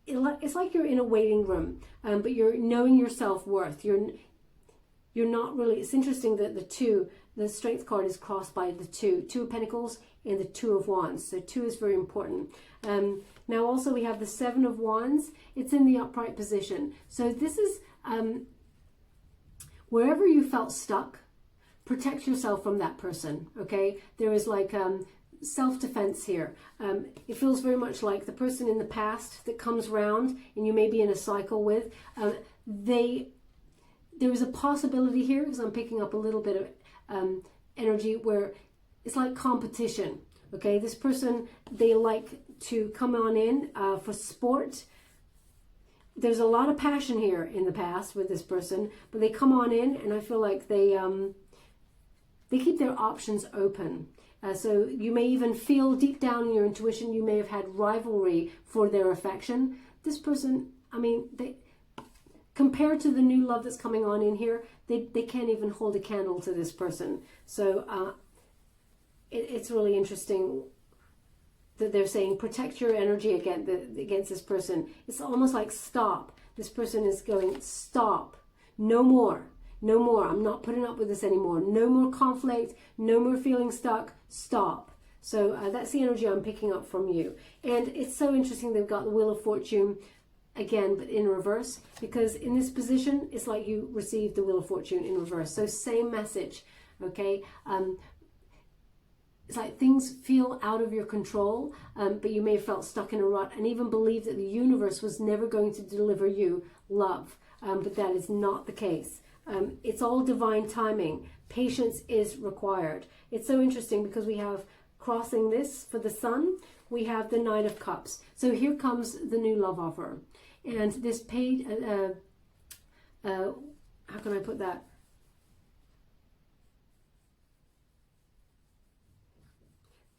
S1: it's like you're in a waiting room, but you're knowing your self-worth. You're not really, it's interesting that the Strength card is crossed by the Two of Pentacles and the Two of Wands. So two is very important. Now also we have the Seven of Wands. It's in the upright position. So this is wherever you felt stuck, protect yourself from that person, okay? There is like self-defense here. It feels very much like the person in the past that comes round and you may be in a cycle with, there is a possibility here, because I'm picking up a little bit of energy where it's like competition. Okay, this person, they like to come on in for sport. There's a lot of passion here in the past with this person, but they come on in, and I feel like they keep their options open. So you may even feel deep down in your intuition, you may have had rivalry for their affection. This person, I mean, compared to the new love that's coming on in here, they can't even hold a candle to this person. So it's really interesting that they're saying protect your energy against this person. It's almost like stop. This person is going, stop, no more. No more. I'm not putting up with this anymore. No more conflict. No more feeling stuck. Stop. So that's the energy I'm picking up from you. And it's so interesting they've got the Wheel of Fortune again, but in reverse. Because in this position, it's like you received the Wheel of Fortune in reverse. So same message. Okay. It's like things feel out of your control, but you may have felt stuck in a rut and even believed that the universe was never going to deliver you love. But that is not the case. It's all divine timing. Patience is required. It's so interesting because we have crossing this for the sun. We have the Knight of Cups. So here comes the new love offer. And this paid, how can I put that?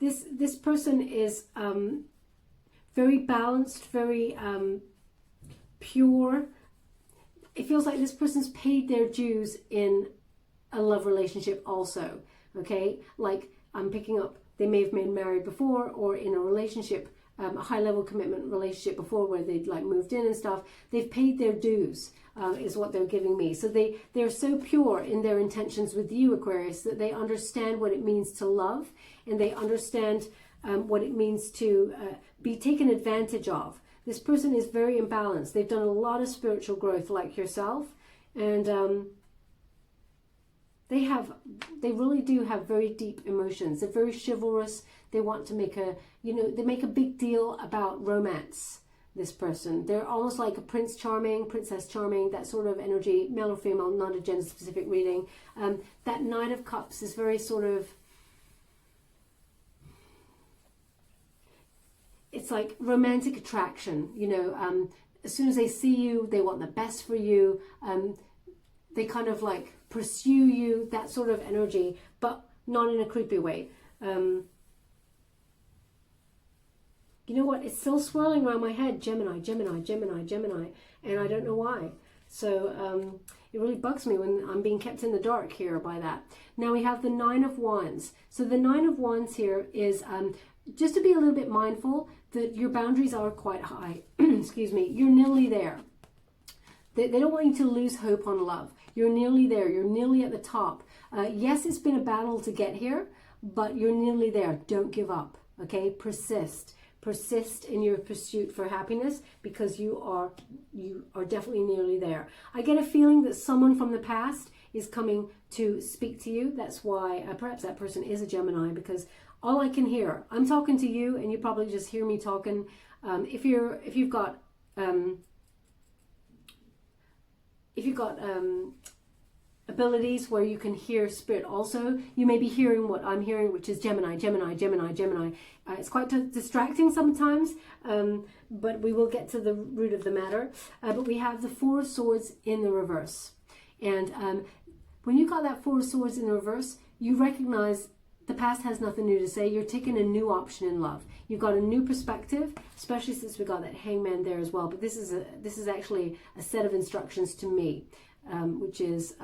S1: This person is very balanced, very pure. It feels like this person's paid their dues in a love relationship also, okay? Like I'm picking up, they may have been married before or in a relationship, a high-level commitment relationship before where they'd like moved in and stuff. They've paid their dues, is what they're giving me. So they're so pure in their intentions with you, Aquarius, that they understand what it means to love, and they understand what it means to be taken advantage of. This person is very imbalanced. They've done a lot of spiritual growth like yourself, and they really do have very deep emotions. They're very chivalrous. They want to make they make a big deal about romance, this person. They're almost like a Prince Charming, Princess Charming, that sort of energy, male or female, not a gender specific reading. That Knight of Cups is very sort of, it's like romantic attraction, as soon as they see you, they want the best for you. They kind of like pursue you, that sort of energy, but not in a creepy way. You know what? It's still swirling around my head. Gemini, Gemini, Gemini, Gemini. And I don't know why. So it really bugs me when I'm being kept in the dark here by that. Now we have the Nine of Wands. So the Nine of Wands here is just to be a little bit mindful that your boundaries are quite high. Excuse me. You're nearly there. They don't want you to lose hope on love. You're nearly there. You're nearly at the top. Yes, it's been a battle to get here, but you're nearly there. Don't give up. Okay? Persist. Persist in your pursuit for happiness, because you are definitely nearly there. I get a feeling that someone from the past is coming to speak to you. That's why perhaps that person is a Gemini, because all I can hear, I'm talking to you and you probably just hear me talking. If you've got abilities where you can hear spirit also, you may be hearing what I'm hearing, which is Gemini, Gemini, Gemini, Gemini. It's quite distracting sometimes, but we will get to the root of the matter. But we have the Four of Swords in the reverse. And when you got that Four of Swords in the reverse, you recognize the past has nothing new to say. You're taking a new option in love. You've got a new perspective, especially since we got that Hangman there as well. But this is actually a set of instructions to me, which is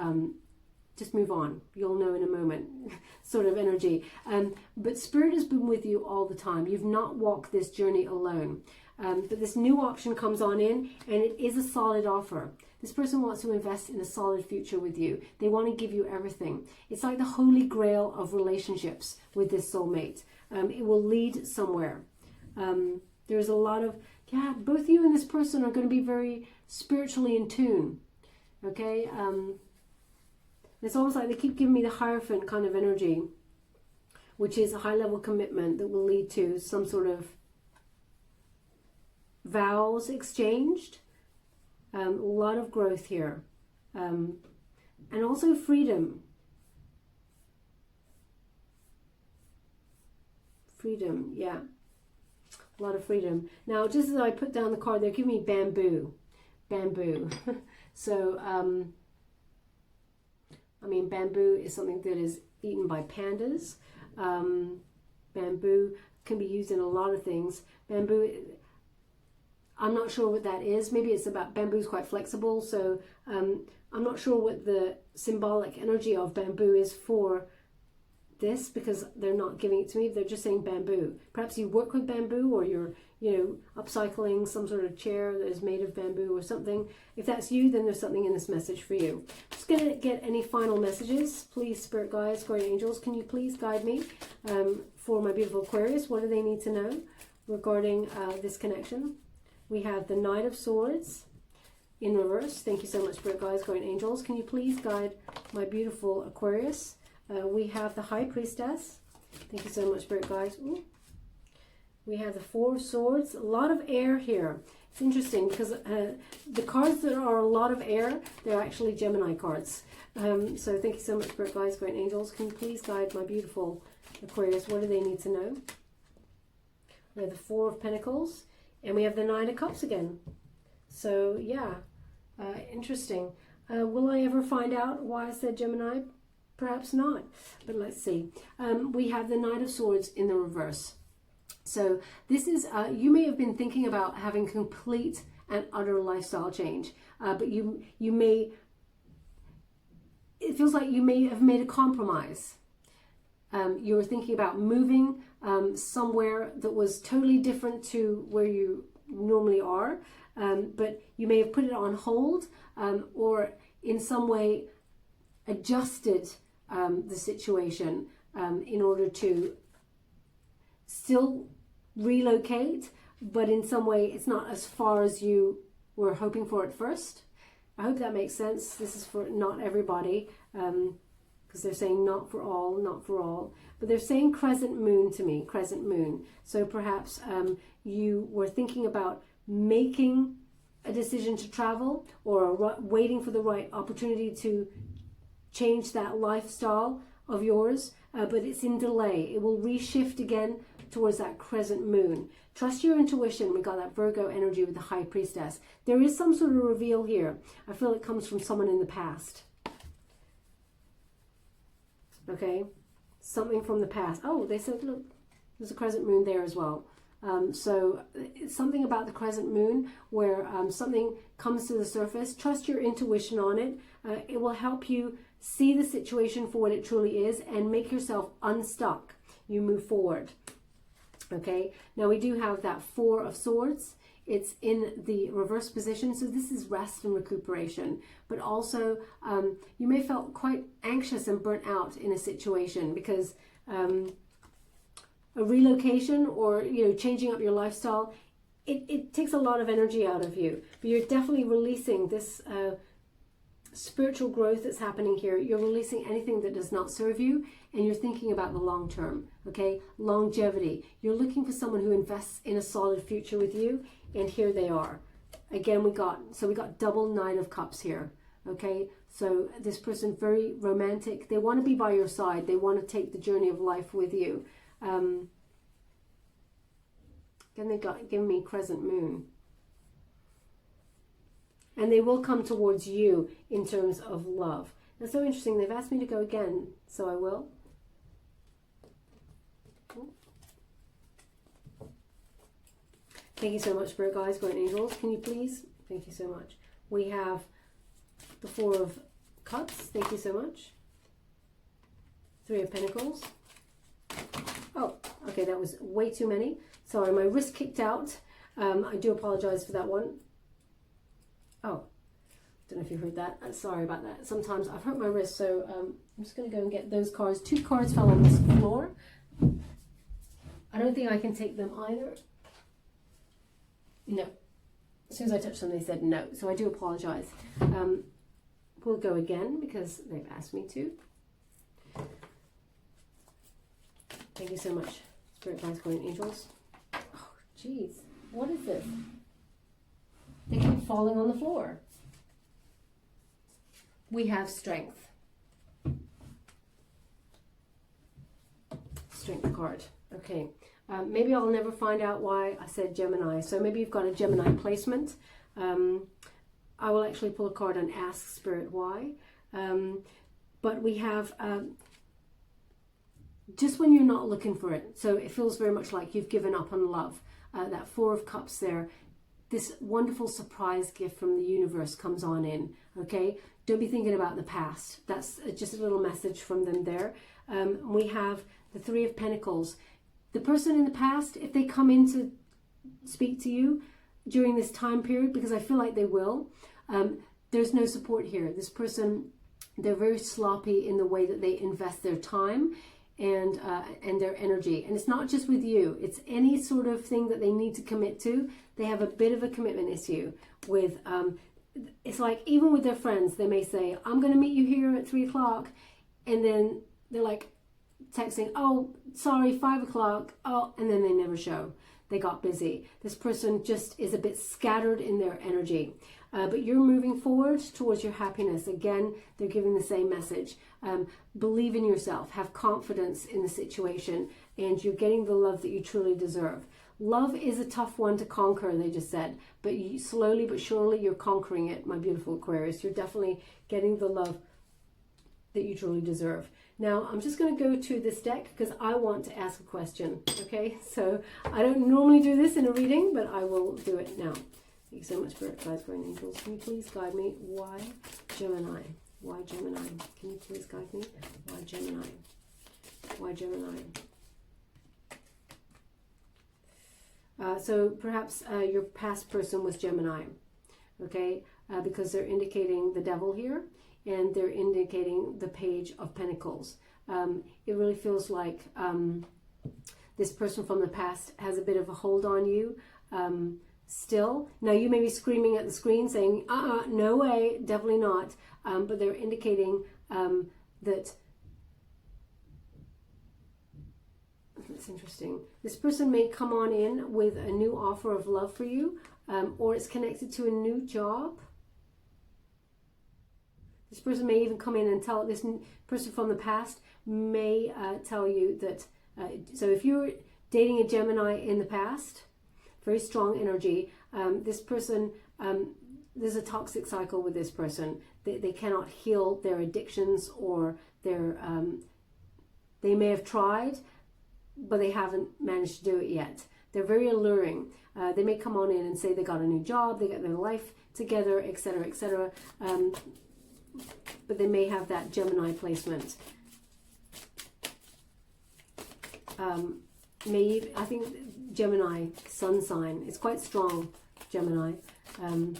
S1: just move on. You'll know in a moment, sort of energy. But Spirit has been with you all the time. You've not walked this journey alone. But this new option comes on in, and it is a solid offer. This person wants to invest in a solid future with you. They want to give you everything. It's like the holy grail of relationships with this soulmate. It will lead somewhere. There's a lot of, both you and this person are going to be very spiritually in tune. Okay? It's almost like they keep giving me the Hierophant kind of energy, which is a high-level commitment that will lead to some sort of vows exchanged. A lot of growth here. and also freedom. Freedom, yeah. A lot of freedom. Now, just as I put down the card, they're giving me bamboo. Bamboo. So, I mean, bamboo is something that is eaten by pandas. Bamboo can be used in a lot of things. Bamboo, I'm not sure what that is. Maybe it's about, bamboo is quite flexible. So, I'm not sure what the symbolic energy of bamboo is for this, because they're not giving it to me. They're just saying bamboo. Perhaps you work with bamboo, or you're, you know, upcycling some sort of chair that is made of bamboo or something. If that's you, then there's something in this message for you. Just gonna get any final messages. Please, spirit guides, guardian angels, can you please guide me for my beautiful Aquarius? What do they need to know regarding this connection? We have the Knight of Swords in reverse. Thank you so much, spirit guides, guardian angels. Can you please guide my beautiful Aquarius? We have the High Priestess. Thank you so much, spirit guides. Ooh. We have the Four of Swords. A lot of air here. It's interesting because the cards that are a lot of air, they're actually Gemini cards. So thank you so much, spirit guides, guardian angels. Can you please guide my beautiful Aquarius? What do they need to know? We have the Four of Pentacles, and we have the Nine of Cups again. So yeah, interesting. Will I ever find out why I said Gemini? Perhaps not, but let's see. We have the Knight of Swords in the reverse. So this is, you may have been thinking about having complete and utter lifestyle change, but you may, it feels like you may have made a compromise. You were thinking about moving somewhere that was totally different to where you normally are, but you may have put it on hold, or in some way adjusted the situation in order to still relocate, but in some way it's not as far as you were hoping for at first. I hope that makes sense. This is for not everybody, because they're saying not for all, not for all, but they're saying crescent moon to me, crescent moon. So perhaps you were thinking about making a decision to travel, or waiting for the right opportunity to change that lifestyle of yours, but it's in delay. It will reshift again towards that crescent moon. Trust your intuition. We got that Virgo energy with the High Priestess. There is some sort of reveal here. I feel it comes from someone in the past. Okay, something from the past. Oh, they said, look, there's a crescent moon there as well. So it's something about the crescent moon where something comes to the surface. Trust your intuition on it. It will help you see the situation for what it truly is and make yourself unstuck. You move forward. Okay, now we do have that Four of Swords. It's in the reverse position, so this is rest and recuperation. But also, you may have felt quite anxious and burnt out in a situation because a relocation, or changing up your lifestyle, it takes a lot of energy out of you. But you're definitely releasing this spiritual growth that's happening here. You're releasing anything that does not serve you, and you're thinking about the long term. Okay, longevity. You're looking for someone who invests in a solid future with you, and here they are. Again, we got double Nine of Cups here. Okay, so this person, very romantic. They want to be by your side. They want to take the journey of life with you. Then they got given me crescent moon. And they will come towards you in terms of love. That's so interesting. They've asked me to go again, so I will. Thank you so much, Spirit Guides, Guardian Angels. Can you please? Thank you so much. We have the Four of Cups. Thank you so much. Three of Pentacles. Oh, okay, that was way too many. Sorry, my wrist kicked out. I do apologize for that one. Oh, don't know if you heard that. Sorry about that. Sometimes I've hurt my wrist, so I'm just going to go and get those cards. Two cards fell on this floor. I don't think I can take them either. No. As soon as I touched them, they said no. So I do apologize. We'll go again because they've asked me to. Thank you so much, Spirit Guides, Guardian Angels. Oh, jeez. What is this? They keep falling on the floor. we have strength. Strength card. Okay. Maybe I'll never find out why I said Gemini. So maybe you've got a Gemini placement. I will actually pull a card and ask Spirit why. But we have just when you're not looking for it. So it feels very much like you've given up on love. That Four of Cups there. This wonderful surprise gift from the universe comes on in. Okay? Don't be thinking about the past. That's just a little message from them there. We have the Three of Pentacles. The person in the past, if they come in to speak to you during this time period, because I feel like they will, there's no support here. This person, they're very sloppy in the way that they invest their time and their energy. And it's not just with you. It's any sort of thing that they need to commit to. They have a bit of a commitment issue with, it's like even with their friends, they may say, I'm going to meet you here at 3 o'clock. And then they're like texting, oh, sorry, 5 o'clock. Oh, and then they never show. They got busy. This person just is a bit scattered in their energy. But you're moving forward towards your happiness. Again, they're giving the same message. Believe in yourself. Have confidence in the situation. And you're getting the love that you truly deserve. Love is a tough one to conquer, they just said. But slowly but surely, you're conquering it, my beautiful Aquarius. You're definitely getting the love that you truly deserve. Now, I'm just going to go to this deck because I want to ask a question, okay? So, I don't normally do this in a reading, but I will do it now. Thank you so much, Spirit Guides, Guardian Angels. Can you please guide me? Why Gemini? Why Gemini? Can you please guide me? Why Gemini? Why Gemini? So, perhaps your past person was Gemini, okay? Because they're indicating the devil here. And they're indicating the Page of Pentacles. It really feels like this person from the past has a bit of a hold on you still. Now, you may be screaming at the screen saying, no way, definitely not. But they're indicating that, that's interesting. This person may come on in with a new offer of love for you, or it's connected to a new job. This person may even come in and tell, this person from the past may tell you that, so if you're dating a Gemini in the past, very strong energy, this person, there's a toxic cycle with this person. They cannot heal their addictions or their, they may have tried, but they haven't managed to do it yet. They're very alluring. They may come on in and say they got a new job, they got their life together, etc., etc., but they may have that Gemini placement. I think Gemini, sun sign, it's quite strong, Gemini. Thank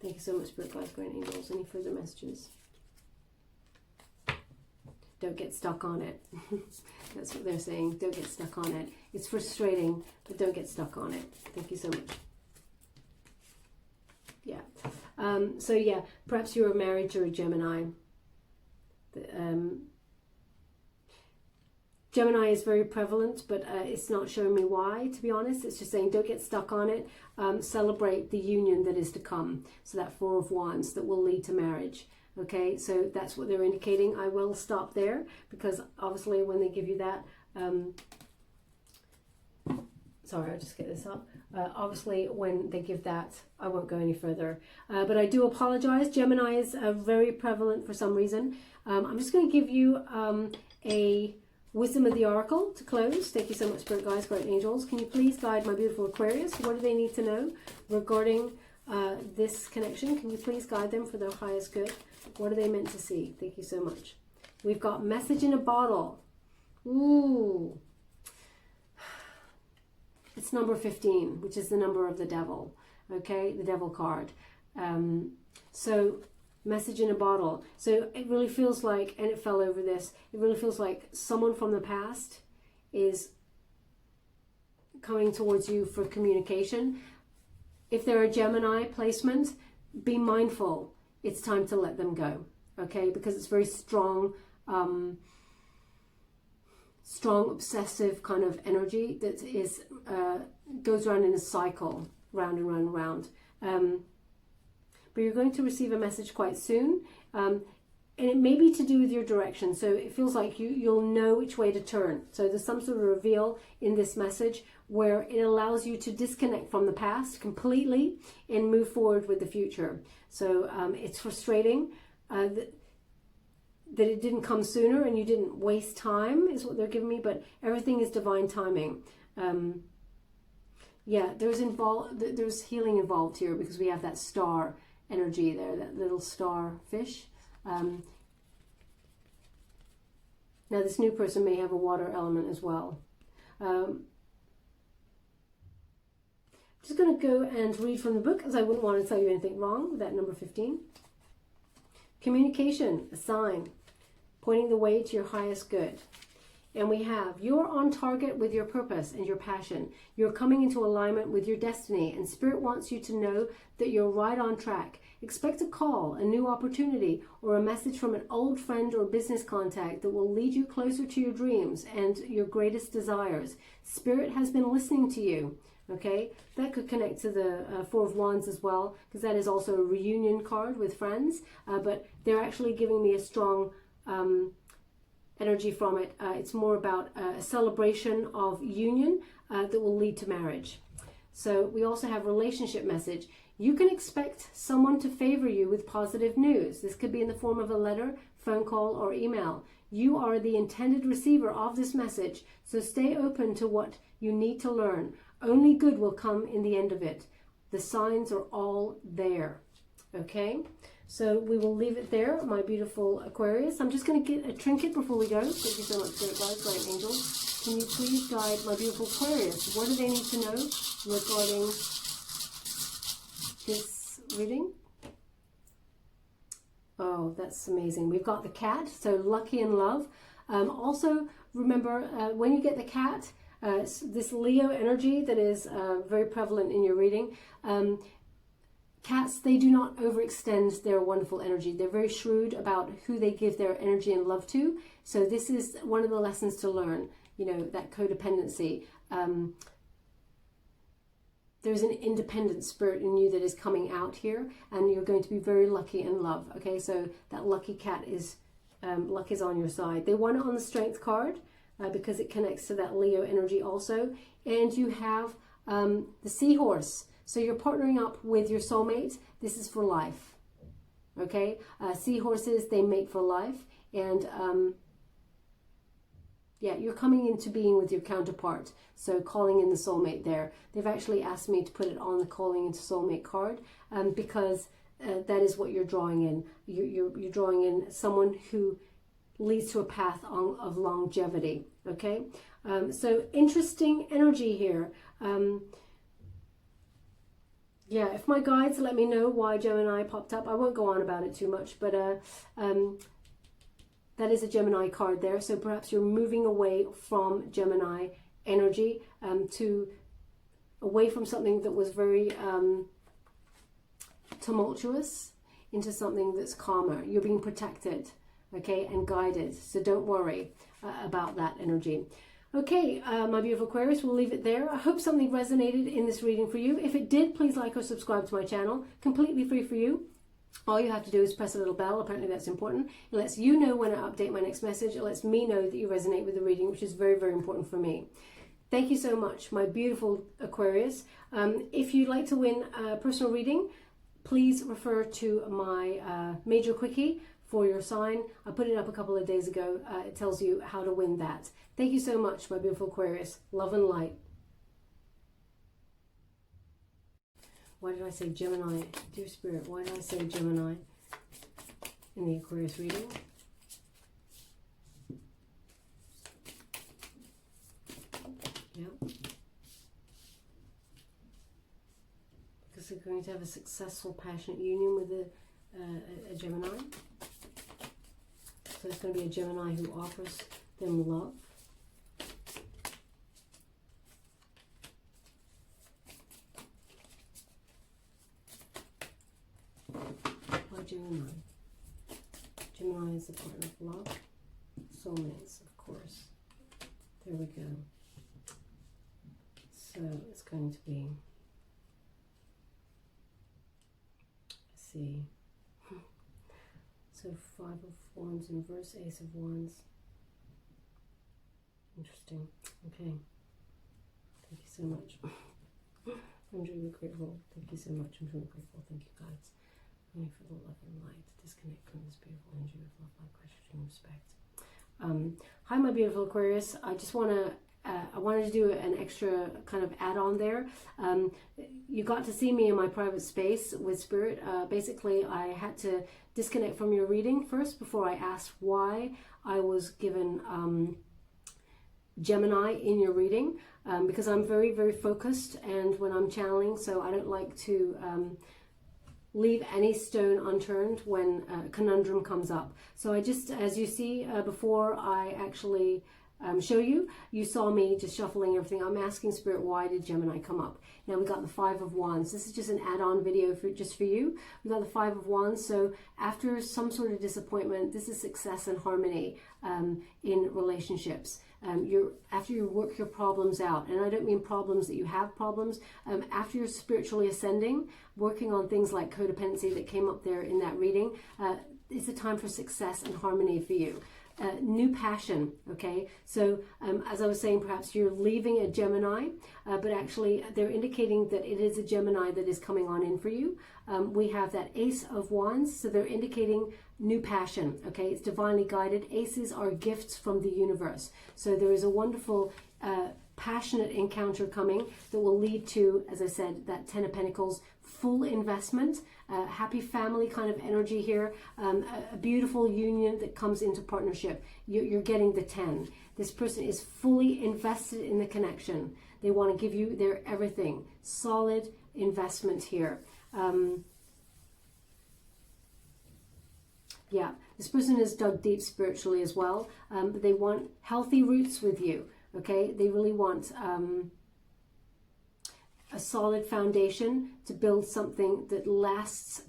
S1: you so much, Spirit Guides, Guardian Angels. Any further messages? Don't get stuck on it. That's what they're saying. Don't get stuck on it. It's frustrating, but don't get stuck on it. Thank you so much. Yeah. So yeah, perhaps you were married to a Gemini. Gemini is very prevalent, but it's not showing me why, to be honest. It's just saying don't get stuck on it. Celebrate the union that is to come. So that Four of Wands that will lead to marriage. Okay, so that's what they're indicating. I will stop there because obviously when they give you that, sorry, I'll just get this up. Obviously, when they give that, I won't go any further. But I do apologize. Gemini is very prevalent for some reason. I'm just going to give you a Wisdom of the Oracle to close. Thank you so much, Spirit Guides, Guardian Angels. Can you please guide my beautiful Aquarius? What do they need to know regarding this connection? Can you please guide them for their highest good? What are they meant to see? Thank you so much. We've got Message in a Bottle. Ooh. It's number 15, which is the number of the devil, okay? The devil card. So, Message in a Bottle. So, it really feels like, and it fell over this, it really feels like someone from the past is coming towards you for communication. If they're a Gemini placement, be mindful. It's time to let them go, okay? Because it's very strong, strong obsessive kind of energy that is goes around in a cycle, round and round and round. but you're going to receive a message quite soon. And it may be to do with your direction. So it feels like you'll know which way to turn. So there's some sort of reveal in this message where it allows you to disconnect from the past completely and move forward with the future. So it's frustrating that it didn't come sooner and you didn't waste time is what they're giving me, but everything is divine timing. Yeah, there's healing involved here because we have that star energy there, that little star fish. Now this new person may have a water element as well. Just going to go and read from the book, as I wouldn't want to tell you anything wrong with that number 15. Communication, a sign, pointing the way to your highest good. And we have, you're on target with your purpose and your passion. You're coming into alignment with your destiny, and Spirit wants you to know that you're right on track. Expect a call, a new opportunity, or a message from an old friend or business contact that will lead you closer to your dreams and your greatest desires. Spirit has been listening to you. Okay, that could connect to the Four of Wands as well, because that is also a reunion card with friends. But they're actually giving me a strong energy from it. It's more about a celebration of union that will lead to marriage. So we also have relationship message. You can expect someone to favor you with positive news. This could be in the form of a letter, phone call, or email. You are the intended receiver of this message, so stay open to what you need to learn. Only good will come in the end of it. The signs are all there. Okay? So we will leave it there, my beautiful Aquarius. I'm just going to get a trinket before we go. Thank you so much, Spirit Guides, Light Angels. Can you please guide my beautiful Aquarius? What do they need to know regarding this reading? Oh, that's amazing. We've got the cat, so lucky in love. Also, remember, when you get the cat, this Leo energy that is very prevalent in your reading, cats, they do not overextend their wonderful energy. They're very shrewd about who they give their energy and love to. So this is one of the lessons to learn, you know, that codependency. There's an independent spirit in you that is coming out here, and you're going to be very lucky in love. Okay, so that lucky cat is, luck is on your side. They won it on the Strength card because it connects to that Leo energy also. And you have the Seahorse. So you're partnering up with your soulmate. This is for life. Okay, seahorses, they mate for life. And yeah, you're coming into being with your counterpart. So calling in the soulmate there. They've actually asked me to put it on the calling into soulmate card because that is what you're drawing in. You're drawing in someone who leads to a path of longevity. Okay, so interesting energy here. Yeah, if my guides let me know why Gemini popped up, I won't go on about it too much, but that is a Gemini card there. So perhaps you're moving away from Gemini energy away from something that was very tumultuous into something that's calmer. You're being protected, okay, and guided. So don't worry about that energy. Okay, my beautiful Aquarius, we'll leave it there. I hope something resonated in this reading for you. If it did, please like or subscribe to my channel. Completely free for you. All you have to do is press a little bell. Apparently that's important. It lets you know when I update my next message. It lets me know that you resonate with the reading, which is very, very important for me. Thank you so much, my beautiful Aquarius. If you'd like to win a personal reading, please refer to my major quickie for your sign. I put it up a couple of days ago. It tells you how to win that. Thank you so much, my beautiful Aquarius. Love and light. Why did I say Gemini? Dear Spirit, why did I say Gemini in the Aquarius reading? Yeah. Because they're going to have a successful, passionate union with a Gemini. So it's going to be a Gemini who offers them love. Gemini. Gemini is the partner of love. Soulmates, of course. There we go. So it's going to be a see. So 5 of Wands in reverse, Ace of Wands. Interesting. Okay. Thank you so much. I'm truly grateful. Thank you so much. I'm truly grateful. Thank you, guys. Only for the love and light to disconnect from this beautiful energy with love, light, question, and respect. Hi, my beautiful Aquarius. I just want to I wanted to do an extra kind of add-on there. You got to see me in my private space with Spirit. Basically, I had to disconnect from your reading first before I asked why I was given Gemini in your reading, because I'm very, very focused, and when I'm channeling, so I don't like to leave any stone unturned when a conundrum comes up. So I just, as you see, before I actually show you, you saw me just shuffling everything. I'm asking Spirit, why did Gemini come up? Now we got the 5 of Wands. This is just an add-on video just for you. We got the 5 of Wands. So after some sort of disappointment, this is success and harmony in relationships. After you work your problems out, and I don't mean problems that you have problems, after you're spiritually ascending, working on things like codependency that came up there in that reading, it's a time for success and harmony for you. New passion, okay? So as I was saying, perhaps you're leaving a Gemini, but actually they're indicating that it is a Gemini that is coming on in for you. We have that Ace of Wands, so they're indicating new passion, okay? It's divinely guided. Aces are gifts from the universe. So there is a wonderful passionate encounter coming that will lead to, as I said, that 10 of Pentacles, full investment, happy family kind of energy here, a beautiful union that comes into partnership. You're getting the 10. This person is fully invested in the connection. They want to give you their everything. Solid investment here. Yeah, this person is dug deep spiritually as well, but they want healthy roots with you. Okay, they really want a solid foundation to build something that lasts,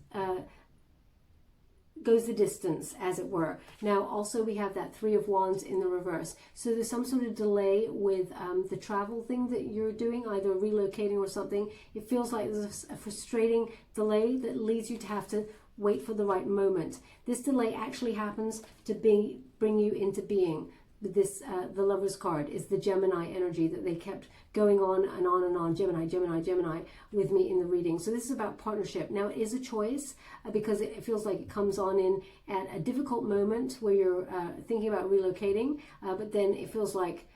S1: goes the distance, as it were. Now, also we have that 3 of Wands in the reverse. So there's some sort of delay with the travel thing that you're doing, either relocating or something. It feels like there's a frustrating delay that leads you to have to wait for the right moment. This delay actually happens to bring you into being. This the Lover's card is the Gemini energy that they kept going on and on and on. Gemini, Gemini, Gemini with me in the reading. So this is about partnership. Now it is a choice because it feels like it comes on in at a difficult moment where you're thinking about relocating, but then it feels like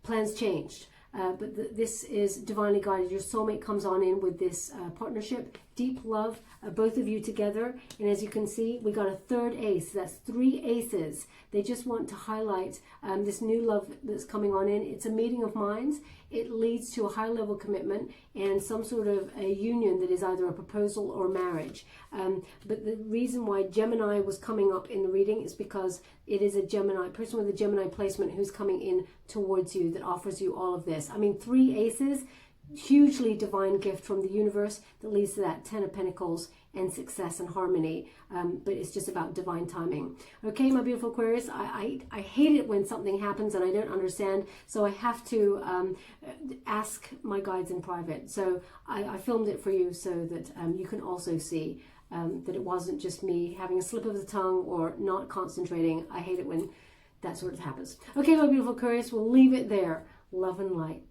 S1: plans changed. But this is divinely guided. Your soulmate comes on in with this partnership, deep love, both of you together. And as you can see, we got a 3rd ace. That's 3 aces. They just want to highlight this new love that's coming on in. It's a meeting of minds. It leads to a high level commitment and some sort of a union that is either a proposal or marriage. But the reason why Gemini was coming up in the reading is because it is a Gemini, person with a Gemini placement who's coming in towards you that offers you all of this. I mean, 3 aces, hugely divine gift from the universe that leads to that 10 of Pentacles and success and harmony, but it's just about divine timing. Okay, my beautiful Aquarius, I hate it when something happens and I don't understand, so I have to ask my guides in private. So I filmed it for you so that you can also see that it wasn't just me having a slip of the tongue or not concentrating. I hate it when that sort of happens. Okay, my beautiful Aquarius, we'll leave it there. Love and light.